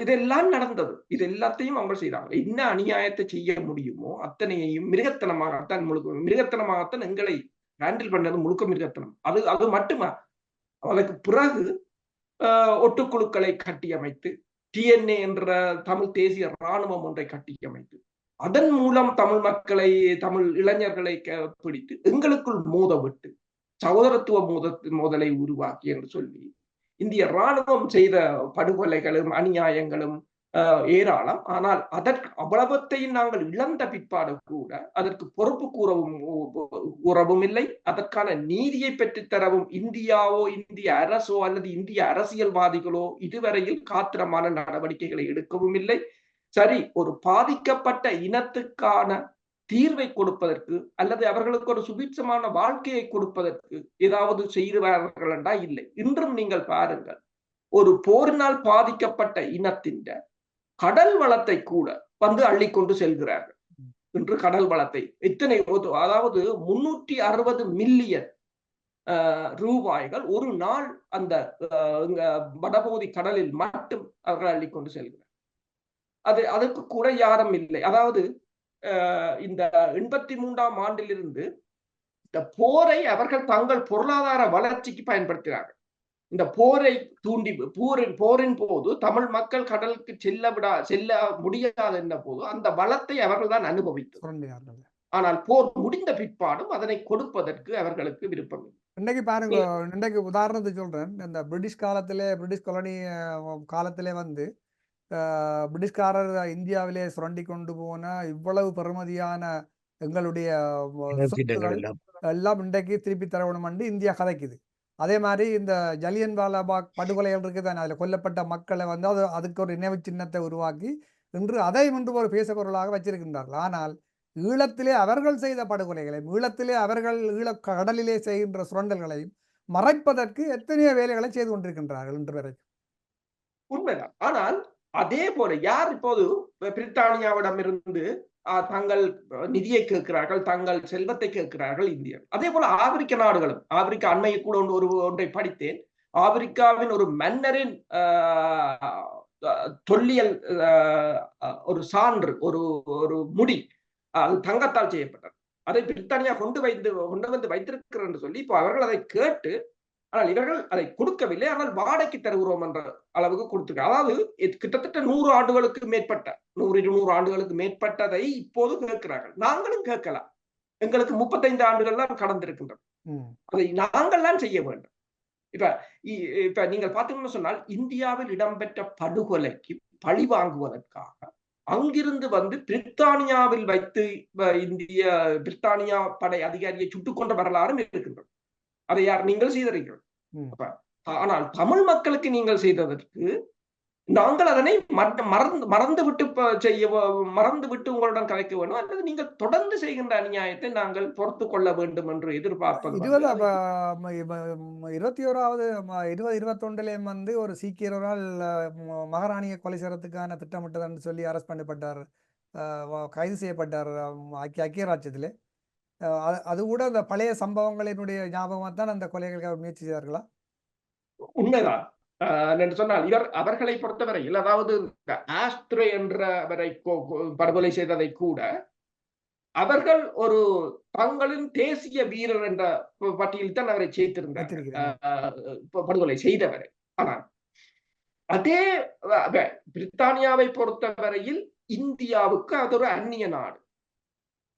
இதெல்லாம் நடந்தது. இது எல்லாத்தையும் அவங்க செய்தாங்க. என்ன அநியாயத்தை செய்ய முடியுமோ அத்தனையையும் மிருகத்தனமாகத்தான் எங்களை ஹேண்டில் பண்ணது. முழுக்க மிருகத்தனம். அது மட்டுமா, அதற்கு பிறகு ஒட்டுக்குழுக்களை கட்டியமைத்து டிஎன்ஏ என்ற தமிழ் தேசிய ராணுவம் ஒன்றை கட்டியமைத்து அதன் மூலம் தமிழ் இளைஞர்களை பிடித்து எங்களுக்குள் மோதவிட்டு சகோதரத்துவ மோதலை உருவாக்கி என்று சொல்லி இந்திய ராணுவம் செய்த படுகொலைகளும் அநியாயங்களும் ஏராளம். ஆனால் அவ்வளவத்தையும் நாங்கள் இழந்த பிற்பாடு கூட அதற்கு பொறுப்பு கூறவும் இல்லை, அதற்கான நீதியை பெற்றுத்தரவும் இந்தியாவோ இந்திய அரசோ அல்லது இந்திய அரசியல்வாதிகளோ இதுவரையில் காத்திரமான நடவடிக்கைகளை எடுக்கவும் இல்லை. சரி, ஒரு பாதிக்கப்பட்ட இனத்துக்கான தீர்வை கொடுப்பதற்கு அல்லது அவர்களுக்கு ஒரு சுபிட்சமான வாழ்க்கையை கொடுப்பதற்கு ஏதாவது செய்வார்கள் என்றா இல்லை. இன்றும் நீங்கள் பாருங்கள், ஒரு போரினால் பாதிக்கப்பட்ட இனத்தின் கடல் வளத்தை கூட அள்ளிக்கொண்டு செல்கிறார்கள். இன்று கடல் வளத்தை அதாவது 360 மில்லியன் ரூபாய்கள் ஒரு நாள் அந்த வடபகுதி கடலில் மட்டும் அவர்கள் அள்ளிக்கொண்டு செல்கிறார். அதற்கு கூட யாரும் இல்லை. அதாவது இந்த 83ஆம் ஆண்டிலிருந்து இந்த போரை அவர்கள் தங்கள் பொருளாதார வளர்ச்சிக்கு பயன்படுத்தினார்கள். இந்த போரை தூண்டி போரின் போது தமிழ் மக்கள் கடலுக்கு செல்ல முடியாது என்ற போது அந்த வளத்தை அவர்கள் தான் அனுபவித்தார்கள். ஆனால் போர் முடிந்த பிற்பாடும் அதனை கொடுப்பதற்கு அவர்களுக்கு விருப்பம் இல்லை. இன்னைக்கு பாருங்க, இன்னைக்கு உதாரணத்துக்கு சொல்றேன். இந்த பிரிட்டிஷ் காலத்திலே, பிரிட்டிஷ் காலனி காலத்திலே பிரிட்டிஷ்காரர் இந்தியாவிலே சுரண்டி கொண்டு போன இவ்வளவு பெறுமதியான எங்களுடைய சொத்துகள் எல்லாம் எல்லாம் இன்றைக்கு திருப்பி தரணும் என்று இந்தியா கதைக்குது. அதே மாதிரி இந்த ஜலியன் வாலாபாக் படுகொலைகள் இருக்குதானே, அதில் கொல்லப்பட்ட மக்களை வந்து அதுக்கு ஒரு நினைவு சின்னத்தை உருவாக்கி இன்று அதை இன்று ஒரு பேசப்பொருளாக வச்சிருக்கின்றார்கள். ஆனால் ஈழத்திலே அவர்கள் செய்த படுகொலைகளையும் ஈழத்திலே அவர்கள் கடலிலே செய்கின்ற சுரண்டல்களையும் மறைப்பதற்கு எத்தனையோ வேலைகளை செய்து கொண்டிருக்கின்றார்கள் இன்று வரை. உண்மைதான். ஆனால் அதே போல யார் இப்போது பிரித்தானியாவிடம் இருந்து தங்கள் நிதியை கேட்கிறார்கள், தங்கள் செல்வத்தை கேட்கிறார்கள் இந்தியர். அதே போல ஆப்பிரிக்க நாடுகளும், ஆப்பிரிக்கா அண்மையை கூட ஒன்றை படித்தேன். ஆப்பிரிக்காவின் ஒரு மன்னரின் தொல்லியல் ஒரு சான்று, ஒரு முடி, அது தங்கத்தால் செய்யப்பட்டது. அதை பிரித்தானியா கொண்டு வந்து வைத்திருக்கிறார் என்று சொல்லி இப்போ அவர்கள் அதை கேட்டு, ஆனால் இவர்கள் அதை கொடுக்கவில்லை, ஆனால் வாடகைக்கு தருகிறோம் என்ற அளவுக்கு கொடுத்திருக்க. அதாவது கிட்டத்தட்ட 100 ஆண்டுகளுக்கு மேற்பட்ட 100-200 ஆண்டுகளுக்கு மேற்பட்டதை இப்போது கேட்கிறார்கள். நாங்களும் கேட்கலாம். எங்களுக்கு 35 ஆண்டுகள் கடந்திருக்கின்றன. அதை நாங்கள் தான் செய்ய வேண்டும். இப்ப நீங்கள் பார்த்தீங்கன்னு சொன்னால் இந்தியாவில் இடம்பெற்ற படுகொலைக்கு பழி வாங்குவதற்காக அங்கிருந்து வந்து பிரித்தானியாவில் வைத்து பிரித்தானியா படை அதிகாரியை சுட்டுக் கொண்ட வரலாறும் இருக்கின்றது. அதை யார் நீங்கள் செய்தீர்கள். ஆனால் தமிழ் மக்களுக்கு நீங்கள் செய்ததற்கு நாங்கள் அதனை மறந்துவிட்டு உங்களுடன் கலைக்க வேண்டும், அல்லது நீங்கள் தொடர்ந்து செய்கின்ற அநியாயத்தை நாங்கள் பொறுத்து கொள்ள வேண்டும் என்று எதிர்பார்ப்பது. 2021 வந்து ஒரு சீக்கியரால் மகாராணியை கொலை செய்யறதுக்கான திட்டமிட்டதுன்னு சொல்லி அரெஸ்ட் பண்ணப்பட்டார், கைது செய்யப்பட்டார் ஐக்கிய ராஜ்யத்திலே. அது கூட அந்த பழைய சம்பவங்களினுடைய ஞாபகமாக தான் அந்த கொலைகளுக்கு முயற்சி செய்தார்களா? உண்மைதான் என்று சொன்னால் அவர்களை பொறுத்தவரையில், அதாவது ஆஸ்ட்ரே என்றவரை படுகொலை செய்ததை கூட அவர்கள் ஒரு தங்களின் தேசிய வீரர் என்ற பட்டியலில் தான் அவரை சேர்த்திருந்தார், படுகொலை செய்தவரை. ஆனால் அதே பிரித்தானியாவை பொறுத்தவரையில் இந்தியாவுக்கு அது ஒரு அந்நிய நாடு.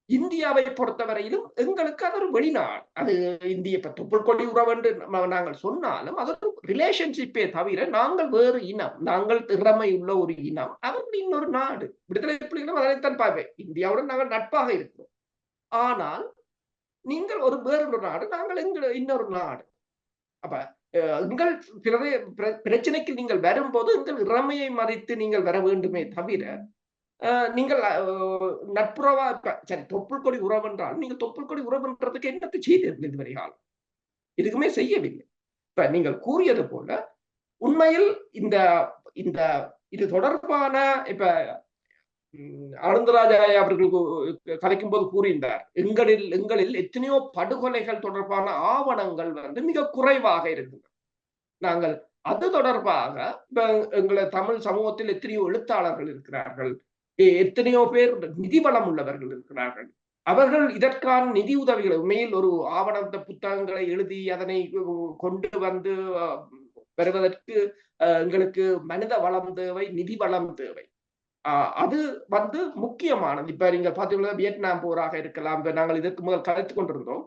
இந்தியாவை பொறுத்தவரையிலும் எங்களுக்கு அது ஒரு வெளிநாடு. அது இந்திய தொப்புள்கொடி உறவு என்று நாங்கள் சொன்னாலும் அது ஒரு ரிலேஷன்ஷிப்பே தவிர நாங்கள் வேறு இனம், நாங்கள் திறமை உள்ள ஒரு இனம், அவர்கள் இன்னொரு நாடு. விடுதலை புலிகளும் அதைத்தான் பார்ப்பேன், இந்தியாவுடன் நாங்கள் நட்பாக இருக்கிறோம், ஆனால் நீங்கள் ஒரு வேறொரு நாடு, நாங்கள் இன்னொரு நாடு. அப்ப எங்கள் பிரச்சனைக்கு நீங்கள் வரும்போது எங்கள் இறமையை மதித்து நீங்கள் வர வேண்டுமே தவிர, நீங்கள் நட்புறவா சரி தொப்புள் கொடி உறவு என்றால் நீங்கள் தொப்புள் கொடி உறவுன்றதுக்கு என்னத்தை செய்தீர்கள் இதுவரை காலம்? எதுக்குமே செய்யவில்லை. இப்ப நீங்கள் கூறியது போல உண்மையில் இந்த இது தொடர்பான இப்ப ஆனந்தராஜா அவர்கள் கலைக்கும் போது கூறியிருந்தார், எங்களில் எத்தனையோ படுகொலைகள் தொடர்பான ஆவணங்கள் வந்து மிக குறைவாக இருக்கின்றன. நாங்கள் அது தொடர்பாக எங்களை தமிழ் சமூகத்தில் எத்தனையோ எழுத்தாளர்கள் இருக்கிறார்கள், எத்தனையோ பேர் நிதி வளம் உள்ளவர்கள் இருக்கிறார்கள். அவர்கள் இதற்கான நிதி உதவிகளை உண்மையில் ஒரு ஆவணத்த புத்தகங்களை எழுதி அதனை கொண்டு வந்து பெறுவதற்கு எங்களுக்கு மனித வளம் தேவை, நிதி வளம் தேவை. அது வந்து முக்கியமானது. இப்ப நீங்க பாத்தீங்கன்னா வியட்நாம் போராக இருக்கலாம், நாங்கள் இதற்கு முதல் கலைத்துக் கொண்டிருந்தோம்,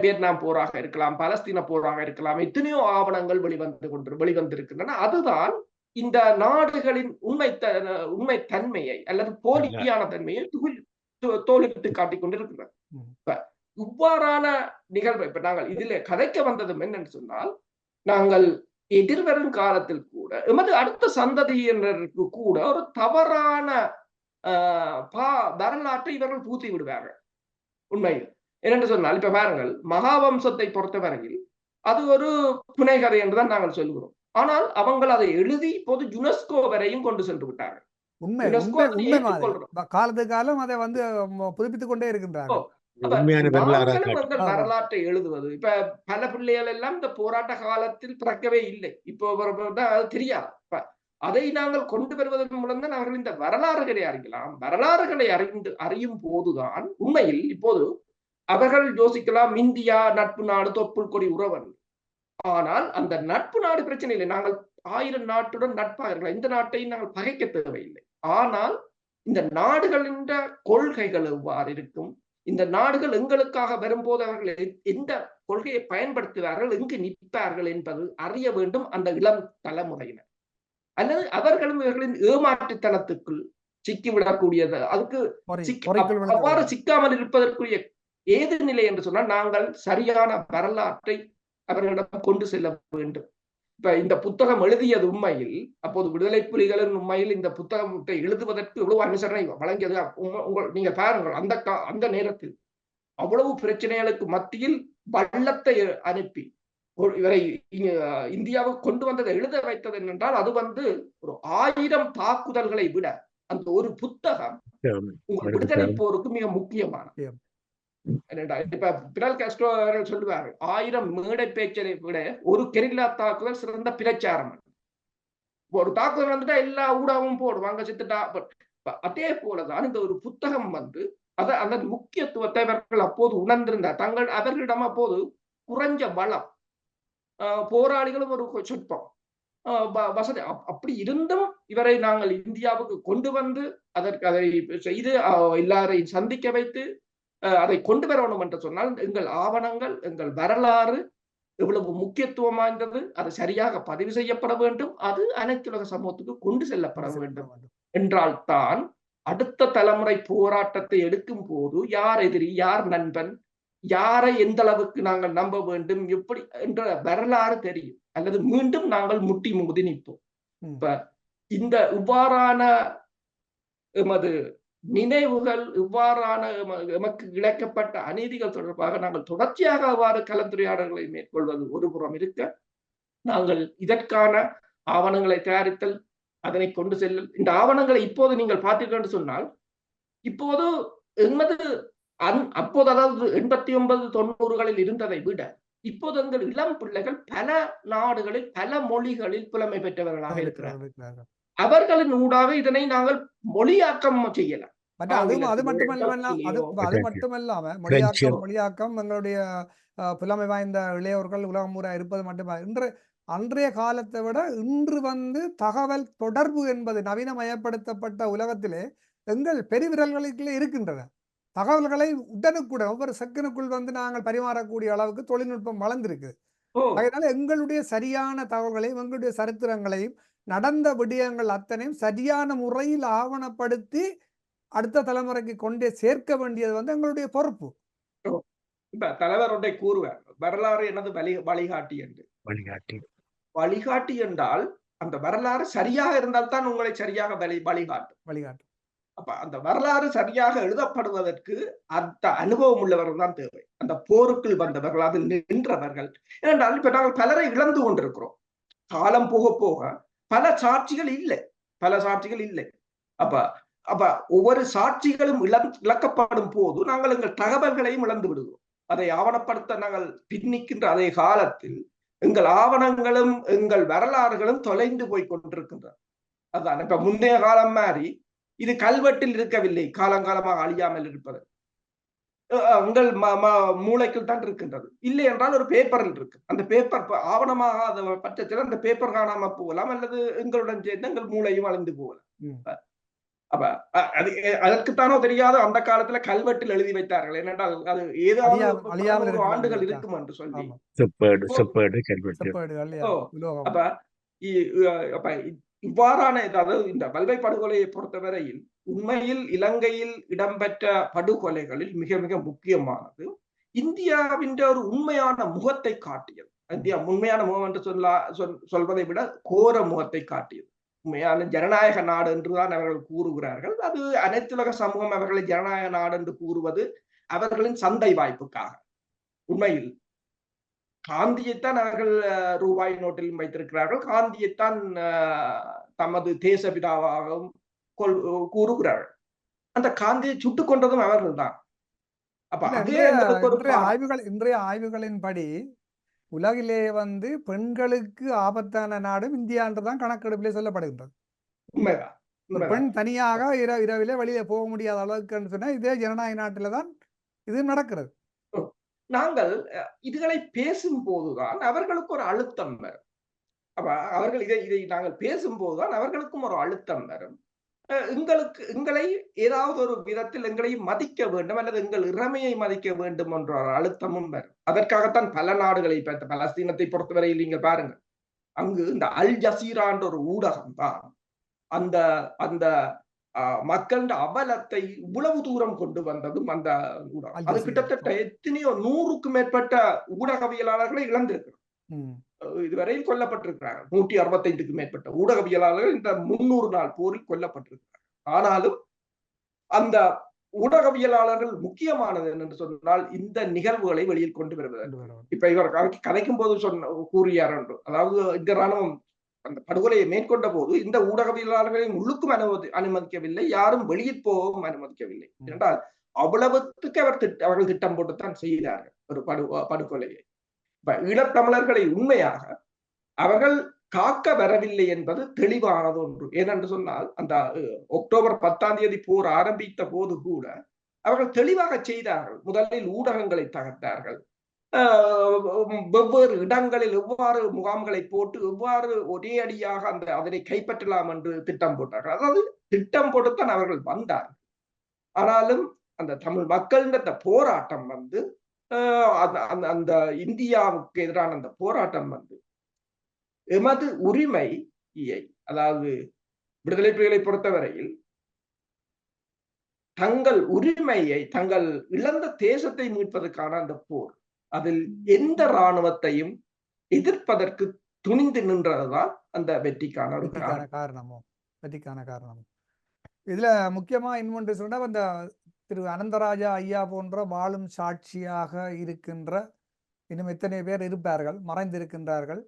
வியட்நாம் போராக இருக்கலாம், பலஸ்தீன போராக இருக்கலாம், எத்தனையோ ஆவணங்கள் வெளிவந்திருக்கின்றன. அதுதான் இந்த நாடுகளின் உண்மை தன்மையை அல்லது போலியான தன்மையை தோலிட்டு காட்டிக் கொண்டிருக்கிறார். இவ்வாறான நிகழ்வை இப்ப நாங்கள் இதில் கதைக்க வந்ததும் என்னன்னு சொன்னால், நாங்கள் எதிர்வரும் காலத்தில் கூட எமது அடுத்த சந்ததியினருக்கு கூட ஒரு தவறான வரலாற்றை இவர்கள் பூத்தி விடுவார்கள். உண்மையில் என்னென்று சொன்னால், இப்ப பாருங்கள், மகாவம்சத்தை பொறுத்தவரையில் அது ஒரு புனைகதை என்றுதான் நாங்கள் சொல்கிறோம். ஆனால் அவங்கள் அதை எழுதி இப்போது யுனெஸ்கோ வரையும் கொண்டு சென்று விட்டார்கள். காலத்துக்கு காலம் அதை வந்து புதுப்பித்துக் கொண்டே இருக்கின்றார்கள். வரலாற்றை எழுதுவது இப்ப பல பிள்ளைகள் எல்லாம் இந்த போராட்ட காலத்தில் பிறக்கவே இல்லை, இப்போ அது தெரியாது. அதை நாங்கள் கொண்டு வருவதன் மூலம் தான் அவர்கள் இந்த வரலாறுகளை அறியலாம். வரலாறுகளை அறியும் போதுதான் உண்மையில் இப்போது அவர்கள் யோசிக்கலாம், இந்தியா நட்பு நாடு, தொப்புள் கொடி உறவன். ஆனால் அந்த நட்பு நாடு பிரச்சனை இல்லை, நாங்கள் 1000 நாட்டுடன் நட்பாக இருக்கலாம், இந்த நாட்டை நாங்கள் பகைக்க தேவையில்லை. ஆனால் இந்த நாடுகளின் கொள்கைகள் எவ்வாறு இருக்கும், இந்த நாடுகள் எங்களுக்காக வரும்போது அவர்கள் எந்த கொள்கையை பயன்படுத்துவார்கள், எங்கு நிற்பார்கள் என்பது அறிய வேண்டும் அந்த இளம் தலைமுறையினர். அல்லது அவர்களும் இவர்களின் ஏமாற்றுத்தனத்துக்குள் சிக்கிவிடக்கூடியது. அதுக்கு பொறைக்குள் அவ்வாறு விழுந்து சிக்காமல் இருப்பதற்குரிய ஏது நிலை என்று சொன்னால் நாங்கள் சரியான வரலாற்றை அவர்களிடம் கொண்டு செல்ல வேண்டும். இப்ப இந்த புத்தகம் எழுதியது உண்மையில் அப்போது விடுதலை புலிகளின் உண்மையில் இந்த புத்தகத்தை எழுதுவதற்கு எவ்வளவு அனுசரணை வழங்கியது. நீங்க பாருங்கள், அந்த நேரத்தில் அவ்வளவு பிரச்சனைகளுக்கு மத்தியில் வள்ளத்தை அனுப்பி இவரை இந்தியாவுக்கு கொண்டு வந்ததை எழுத வைத்தது என்னென்றால் அது ஒரு 1000 தாக்குதல்களை விட அந்த ஒரு புத்தகம் உங்கள் விடுதலை போருக்கு மிக முக்கியமானது. இப்ப பிடல் காஸ்ட்ரோ அவர்கள் சொல்லுவார்கள், 1000 மேடை பேச்சை விட ஒரு கெரில்லா தாக்குதல் சிறந்த பிரச்சாரம். ஒரு தாக்குதல் வந்துட்டா எல்லா ஊடகமும் போடுவாங்க சித்துட்டா. அதே போலதான் இந்த ஒரு புத்தகம் அதன் முக்கியத்துவத்தை அவர்கள் அப்போது உணர்ந்திருந்தார். அவர்களிடம் அப்போது குறைஞ்ச பலம், போராளிகளும் ஒரு சொற்பம் வசதி, அப்படி இருந்தும் இவரை நாங்கள் இந்தியாவுக்கு கொண்டு வந்து அதை செய்து எல்லாரையும் சந்திக்க வைத்து அதை கொண்டு வரணும் என்று சொன்னால் எங்கள் ஆவணங்கள், எங்கள் வரலாறு எவ்வளவு முக்கியத்துவம் வாய்ந்தது, அது சரியாக பதிவு செய்யப்பட வேண்டும், அது அனைத்துலக சமூகத்துக்கு கொண்டு செல்லப்பட வேண்டும் என்றால் தான் அடுத்த தலைமுறை போராட்டத்தை எடுக்கும் போது யார் எதிரி, யார் நண்பன், யாரை எந்த அளவுக்கு நாங்கள் நம்ப வேண்டும், எப்படி என்ற வரலாறு தெரியும். அல்லது மீண்டும் நாங்கள் முட்டி மோதி நிற்போம். இப்ப இந்த இவ்வாறான எமது நினைவுகள், இவ்வாறான எமக்கு இழைக்கப்பட்ட அநீதிகள் தொடர்பாக நாங்கள் தொடர்ச்சியாக அவ்வாறு கலந்துரையாடல்களை மேற்கொள்வது ஒரு புறம் இருக்க, நாங்கள் இதற்கான ஆவணங்களை தயாரித்தல், அதனை கொண்டு செல்லல். இந்த ஆவணங்களை இப்போது நீங்கள் பார்த்தீர்கள் என்று சொன்னால், இப்போது எமது அப்போது அதாவது 89, 90களில் இருந்ததை விட இப்போது எங்கள் இளம் பிள்ளைகள் பல நாடுகளில் பல மொழிகளில் புலமை பெற்றவர்களாக இருக்கிறார்கள். அவர்களின் ஊடாக இதனை நாங்கள் மொழியாக்கம் செய்யலாம். அது மட்டுமல்லாம மொழியாக்கம் எங்களுடைய புலமை வாய்ந்த இளையோர்கள் உலகம் பூரா இருப்பது மட்டுமல்ல, அன்றைய காலத்தை விட இன்று தகவல் தொடர்பு என்பது நவீனமயப்படுத்தப்பட்ட உலகத்திலே எங்கள் பெருவிரல்களுக்குள்ளே இருக்கின்றன. தகவல்களை உடனுக்குடன் ஒவ்வொரு செகண்டுக்குள் நாங்கள் பரிமாறக்கூடிய அளவுக்கு தொழில்நுட்பம் வளர்ந்திருக்கு. அதனால எங்களுடைய சரியான தகவல்களையும் எங்களுடைய சரித்திரங்களையும் நடந்த விடயங்கள் அத்தனையும் சரியான முறையில் ஆவணப்படுத்தி அடுத்த தலைமுறைக்கு கொண்டே சேர்க்க வேண்டியது எங்களுடைய பொறுப்பு. தலைவர் ஒன்றை கூறுவார், வரலாறு எனது வழிகாட்டி என்று. வழிகாட்டி என்றால் அந்த வரலாறு சரியாக இருந்தால் தான் உங்களை சரியாக வழிகாட்டும். அப்ப அந்த வரலாறு சரியாக எழுதப்படுவதற்கு அந்த அனுபவம் உள்ளவர்கள் தான் தேவை. அந்த போருக்குள் வந்தவர்கள், அதில் நின்றவர்கள். ஏனென்றால் இப்ப நாங்கள் பலரை இழந்து கொண்டிருக்கிறோம். காலம் போக போக பல சாட்சிகள் இல்லை. அப்ப ஒவ்வொரு சாட்சிகளும் இழக்கப்படும் போது நாங்கள் எங்கள் தகவல்களையும் இழந்து விடுவோம். அதை ஆவணப்படுத்த நாங்கள் பின்னிக்கின்ற அதே காலத்தில் எங்கள் ஆவணங்களும் எங்கள் வரலாறுகளும் தொலைந்து போய் கொண்டிருக்கின்றன. அதுதான் இப்ப முந்தைய காலம் மாதிரி இது கல்வெட்டில் இருக்கவில்லை, காலங்காலமாக அழியாமல் இருப்பது உங்கள் மூளைக்குள் தான் இருக்கின்றது. இல்லை என்றால் ஒரு பேப்பரில் இருக்கு. அந்த பேப்பர் ஆவணமாக பட்சத்தில் அந்த பேப்பர் காணாம போகலாம், அல்லது எங்களுடன் சேர்ந்து எங்கள் மூளையும் அழிந்து போகலாம். அப்ப அதற்குத்தானோ தெரியாத அந்த காலத்துல கல்வெட்டில் எழுதி வைத்தார்கள். ஏனென்றால் அது ஏதாவது ஆண்டுகள் இருக்கும் என்று சொல்லி. அப்ப இவ்வாறான இந்த வல்வை படுகொலையை பொறுத்தவரையில் உண்மையில் இலங்கையில் இடம்பெற்ற படுகொலைகளில் மிக மிக முக்கியமானது இந்தியாவின் ஒரு உண்மையான முகத்தை காட்டியது. இந்தியா உண்மையான முகம் என்று சொல்வதை விட கோர முகத்தை காட்டியது. உண்மையான ஜனநாயக நாடு என்றுதான் அவர்கள் கூறுகிறார்கள். அது அனைத்துலக சமூகம் அவர்களை ஜனநாயக நாடு என்று கூறுவது அவர்களின் சந்தை வாய்ப்புக்காக. உண்மையில் காந்தியைத்தான் அவர்கள் ரூபாய் நோட்டில் வைத்திருக்கிறார்கள். காந்தியைத்தான் தமது தேசபிதாவாகவும் கூறுகிறார்கள். அந்த காந்தியை சுட்டுக் கொண்டதும் அவர்கள் தான். இன்றைய ஆய்வுகளின்படி உலகிலே பெண்களுக்கு ஆபத்தான நாடும் இந்தியா என்றுதான் கணக்கெடுப்பிலே சொல்லப்படுகின்றது. உண்மைதான். பெண் தனியாக இரவிலே வெளியே போக முடியாத அளவுக்கு சொன்னா இதே ஜனநாயக நாட்டில தான் இது நடக்கிறது. நாங்கள் இதுகளை பேசும் போதுதான் அவர்களுக்கு ஒரு அழுத்தம் வரும். அப்ப அவர்கள் இதை நாங்கள் பேசும்போதுதான் அவர்களுக்கும் ஒரு அழுத்தம் வரும். எங்களை ஏதாவது ஒரு விதத்தில் எங்களை மதிக்க வேண்டும், அல்லது எங்கள் இறமையை மதிக்க வேண்டும் என்ற ஒரு அழுத்தமும் வரும். அதற்காகத்தான் பல நாடுகளை பலஸ்தீனத்தை பொறுத்தவரையில் நீங்கள் பாருங்கள், அங்கு இந்த அல் ஜசீரான்ற ஒரு ஊடகம் தான் அந்த அந்த மக்கள் அவலத்தை இவ்வளவு தூரம் கொண்டு வந்ததும் அந்த ஊடகம். அது கிட்டத்தட்ட எத்தனையோ 100க்கும் மேற்பட்ட ஊடகவியலாளர்களை இழந்திருக்கிறது. இதுவரையில் கொல்லப்பட்டிருக்கிறாங்க. 165க்கும் மேற்பட்ட ஊடகவியலாளர்கள் இந்த 300 நாள் போரில் கொல்லப்பட்டிருக்கிறார்கள். ஆனாலும் அந்த ஊடகவியலாளர்கள் முக்கியமானது என்று சொன்னால் இந்த நிகழ்வுகளை வெளியில் கொண்டு வருவது. இப்ப இவர் கதைக்கும் போது கூறியார் என்று, அதாவது இந்த ராணுவம் அந்த படுகொலையை மேற்கொண்ட போது இந்த ஊடகவியலாளர்களின் உள்ளுக்கும் அனுமதிக்கவில்லை, யாரும் வெளியில் போகவும் அனுமதிக்கவில்லை என்றால் அவ்வளவுக்கு அவர்கள் திட்டம் போட்டுத்தான் செய்தார்கள் ஒரு படுகொலையை. இப்ப ஈழத்தமிழர்களை உண்மையாக அவர்கள் காக்க வரவில்லை என்பது தெளிவானது ஒன்று. ஏனென்று சொன்னால் அந்த அக்டோபர் 10ஆம் தேதி போர் ஆரம்பித்த போது கூட அவர்கள் தெளிவாக செய்தார்கள். முதலில் ஊடகங்களை தகர்த்தார்கள், வெவ்வேறு இடங்களில் எவ்வாறு முகாம்களை போட்டு எவ்வாறு ஒரே அடியாக அதனை கைப்பற்றலாம் என்று திட்டம் போட்டார்கள். அதாவது திட்டம் போட்டுத்தான் அவர்கள் வந்தார்கள். ஆனாலும் அந்த தமிழ் மக்கள் அந்த போராட்டம் வந்து அந்த இந்தியாவுக்கு எதிரான அந்த போராட்டம் வந்து எமது உரிமையை, அதாவது விடுதலை புலிகளை பொறுத்தவரையில் தங்கள் உரிமையை, தங்கள் இழந்த தேசத்தை மீட்பதற்கான அந்த போர், அதில் எந்த இராணுவத்தையும் எதிர்ப்பதற்கு துணிந்து நின்றதுதான் அந்த வெற்றிக்கான காரணமும். இதுல முக்கியமா இன்னொன்று சொன்னா, அந்த திரு அனந்தராஜா ஐயா போன்ற வாழும் சாட்சியாக இருக்கின்ற இன்னும் எத்தனை பேர் இருப்பார்கள், மறைந்திருக்கின்றார்கள்.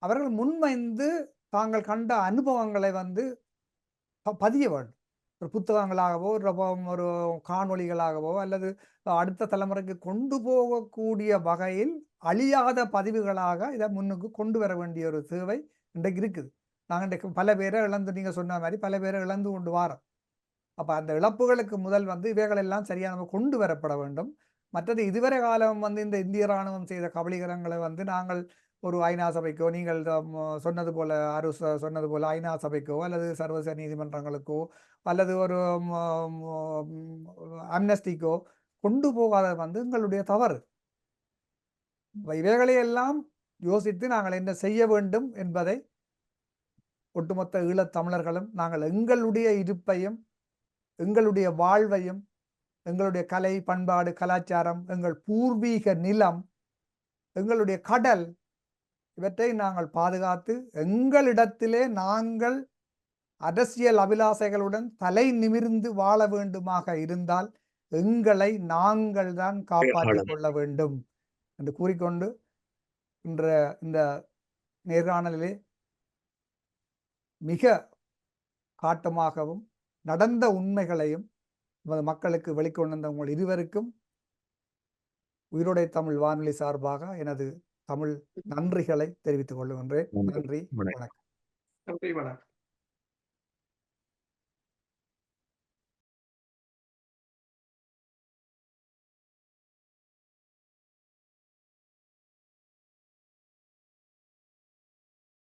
அவர்கள் முன்வைந்து தாங்கள் கண்ட அனுபவங்களை வந்து பதிய வேண்டும். ஒரு புத்தகங்களாகவோ ஒரு காணொளிகளாகவோ அல்லது அடுத்த தலைமுறைக்கு கொண்டு போகக்கூடிய வகையில் அழியாத பதிவுகளாக இதை முன்னுக்கு கொண்டு வர வேண்டிய ஒரு தேவை இன்றைக்கு இருக்குது. நாங்கள் இன்றைக்கு பல பேரை இழந்து, நீங்க சொன்ன மாதிரி பல பேரை இழந்து கொண்டு வாரோம். அப்ப அந்த இழப்புகளுக்கு முதல் வந்து இவைகள் எல்லாம் சரியான கொண்டு வரப்பட வேண்டும். மற்றது இதுவரை காலம் வந்து இந்த இந்திய இராணுவம் செய்த கபலீகரங்களை வந்து நாங்கள் ஒரு ஐநா சபைக்கோ, நீங்கள் சொன்னது போல சொன்னது போல ஐநா சபைக்கோ அல்லது சர்வதேச நீதிமன்றங்களுக்கோ அல்லது ஒரு அம்னஸ்டிக்கோ கொண்டு போகாத வந்து எங்களுடைய தவறு. இவைகளையெல்லாம் யோசித்து நாங்கள் என்ன செய்ய வேண்டும் என்பதை ஒட்டுமொத்த ஈழத் தமிழர்களும் நாங்கள் எங்களுடைய இருப்பையும் எங்களுடைய வாழ்வையும் எங்களுடைய கலை பண்பாடு கலாச்சாரம், எங்கள் பூர்வீக நிலம், எங்களுடைய கடல், இவற்றை நாங்கள் பாதுகாத்து எங்களிடத்திலே நாங்கள் அரசியல் அபிலாசைகளுடன் தலை நிமிர்ந்து வாழ வேண்டுமாக இருந்தால் எங்களை நாங்கள் தான் காப்பாற்றிக் கொள்ள வேண்டும் என்று கூறிக்கொண்டு இந்த நேர்காணலிலே மிக காட்டமாகவும் நடந்த உண்மைகளையும் மக்களுக்கு வெளிக்கொண்டு வந்த உங்கள் இருவருக்கும் உயிரோடை தமிழ் வானொலி சார்பாக எனது தமிழ் நன்றிகளை தெரிவித்துக் கொள்கின்றேன். நன்றி, வணக்கம்.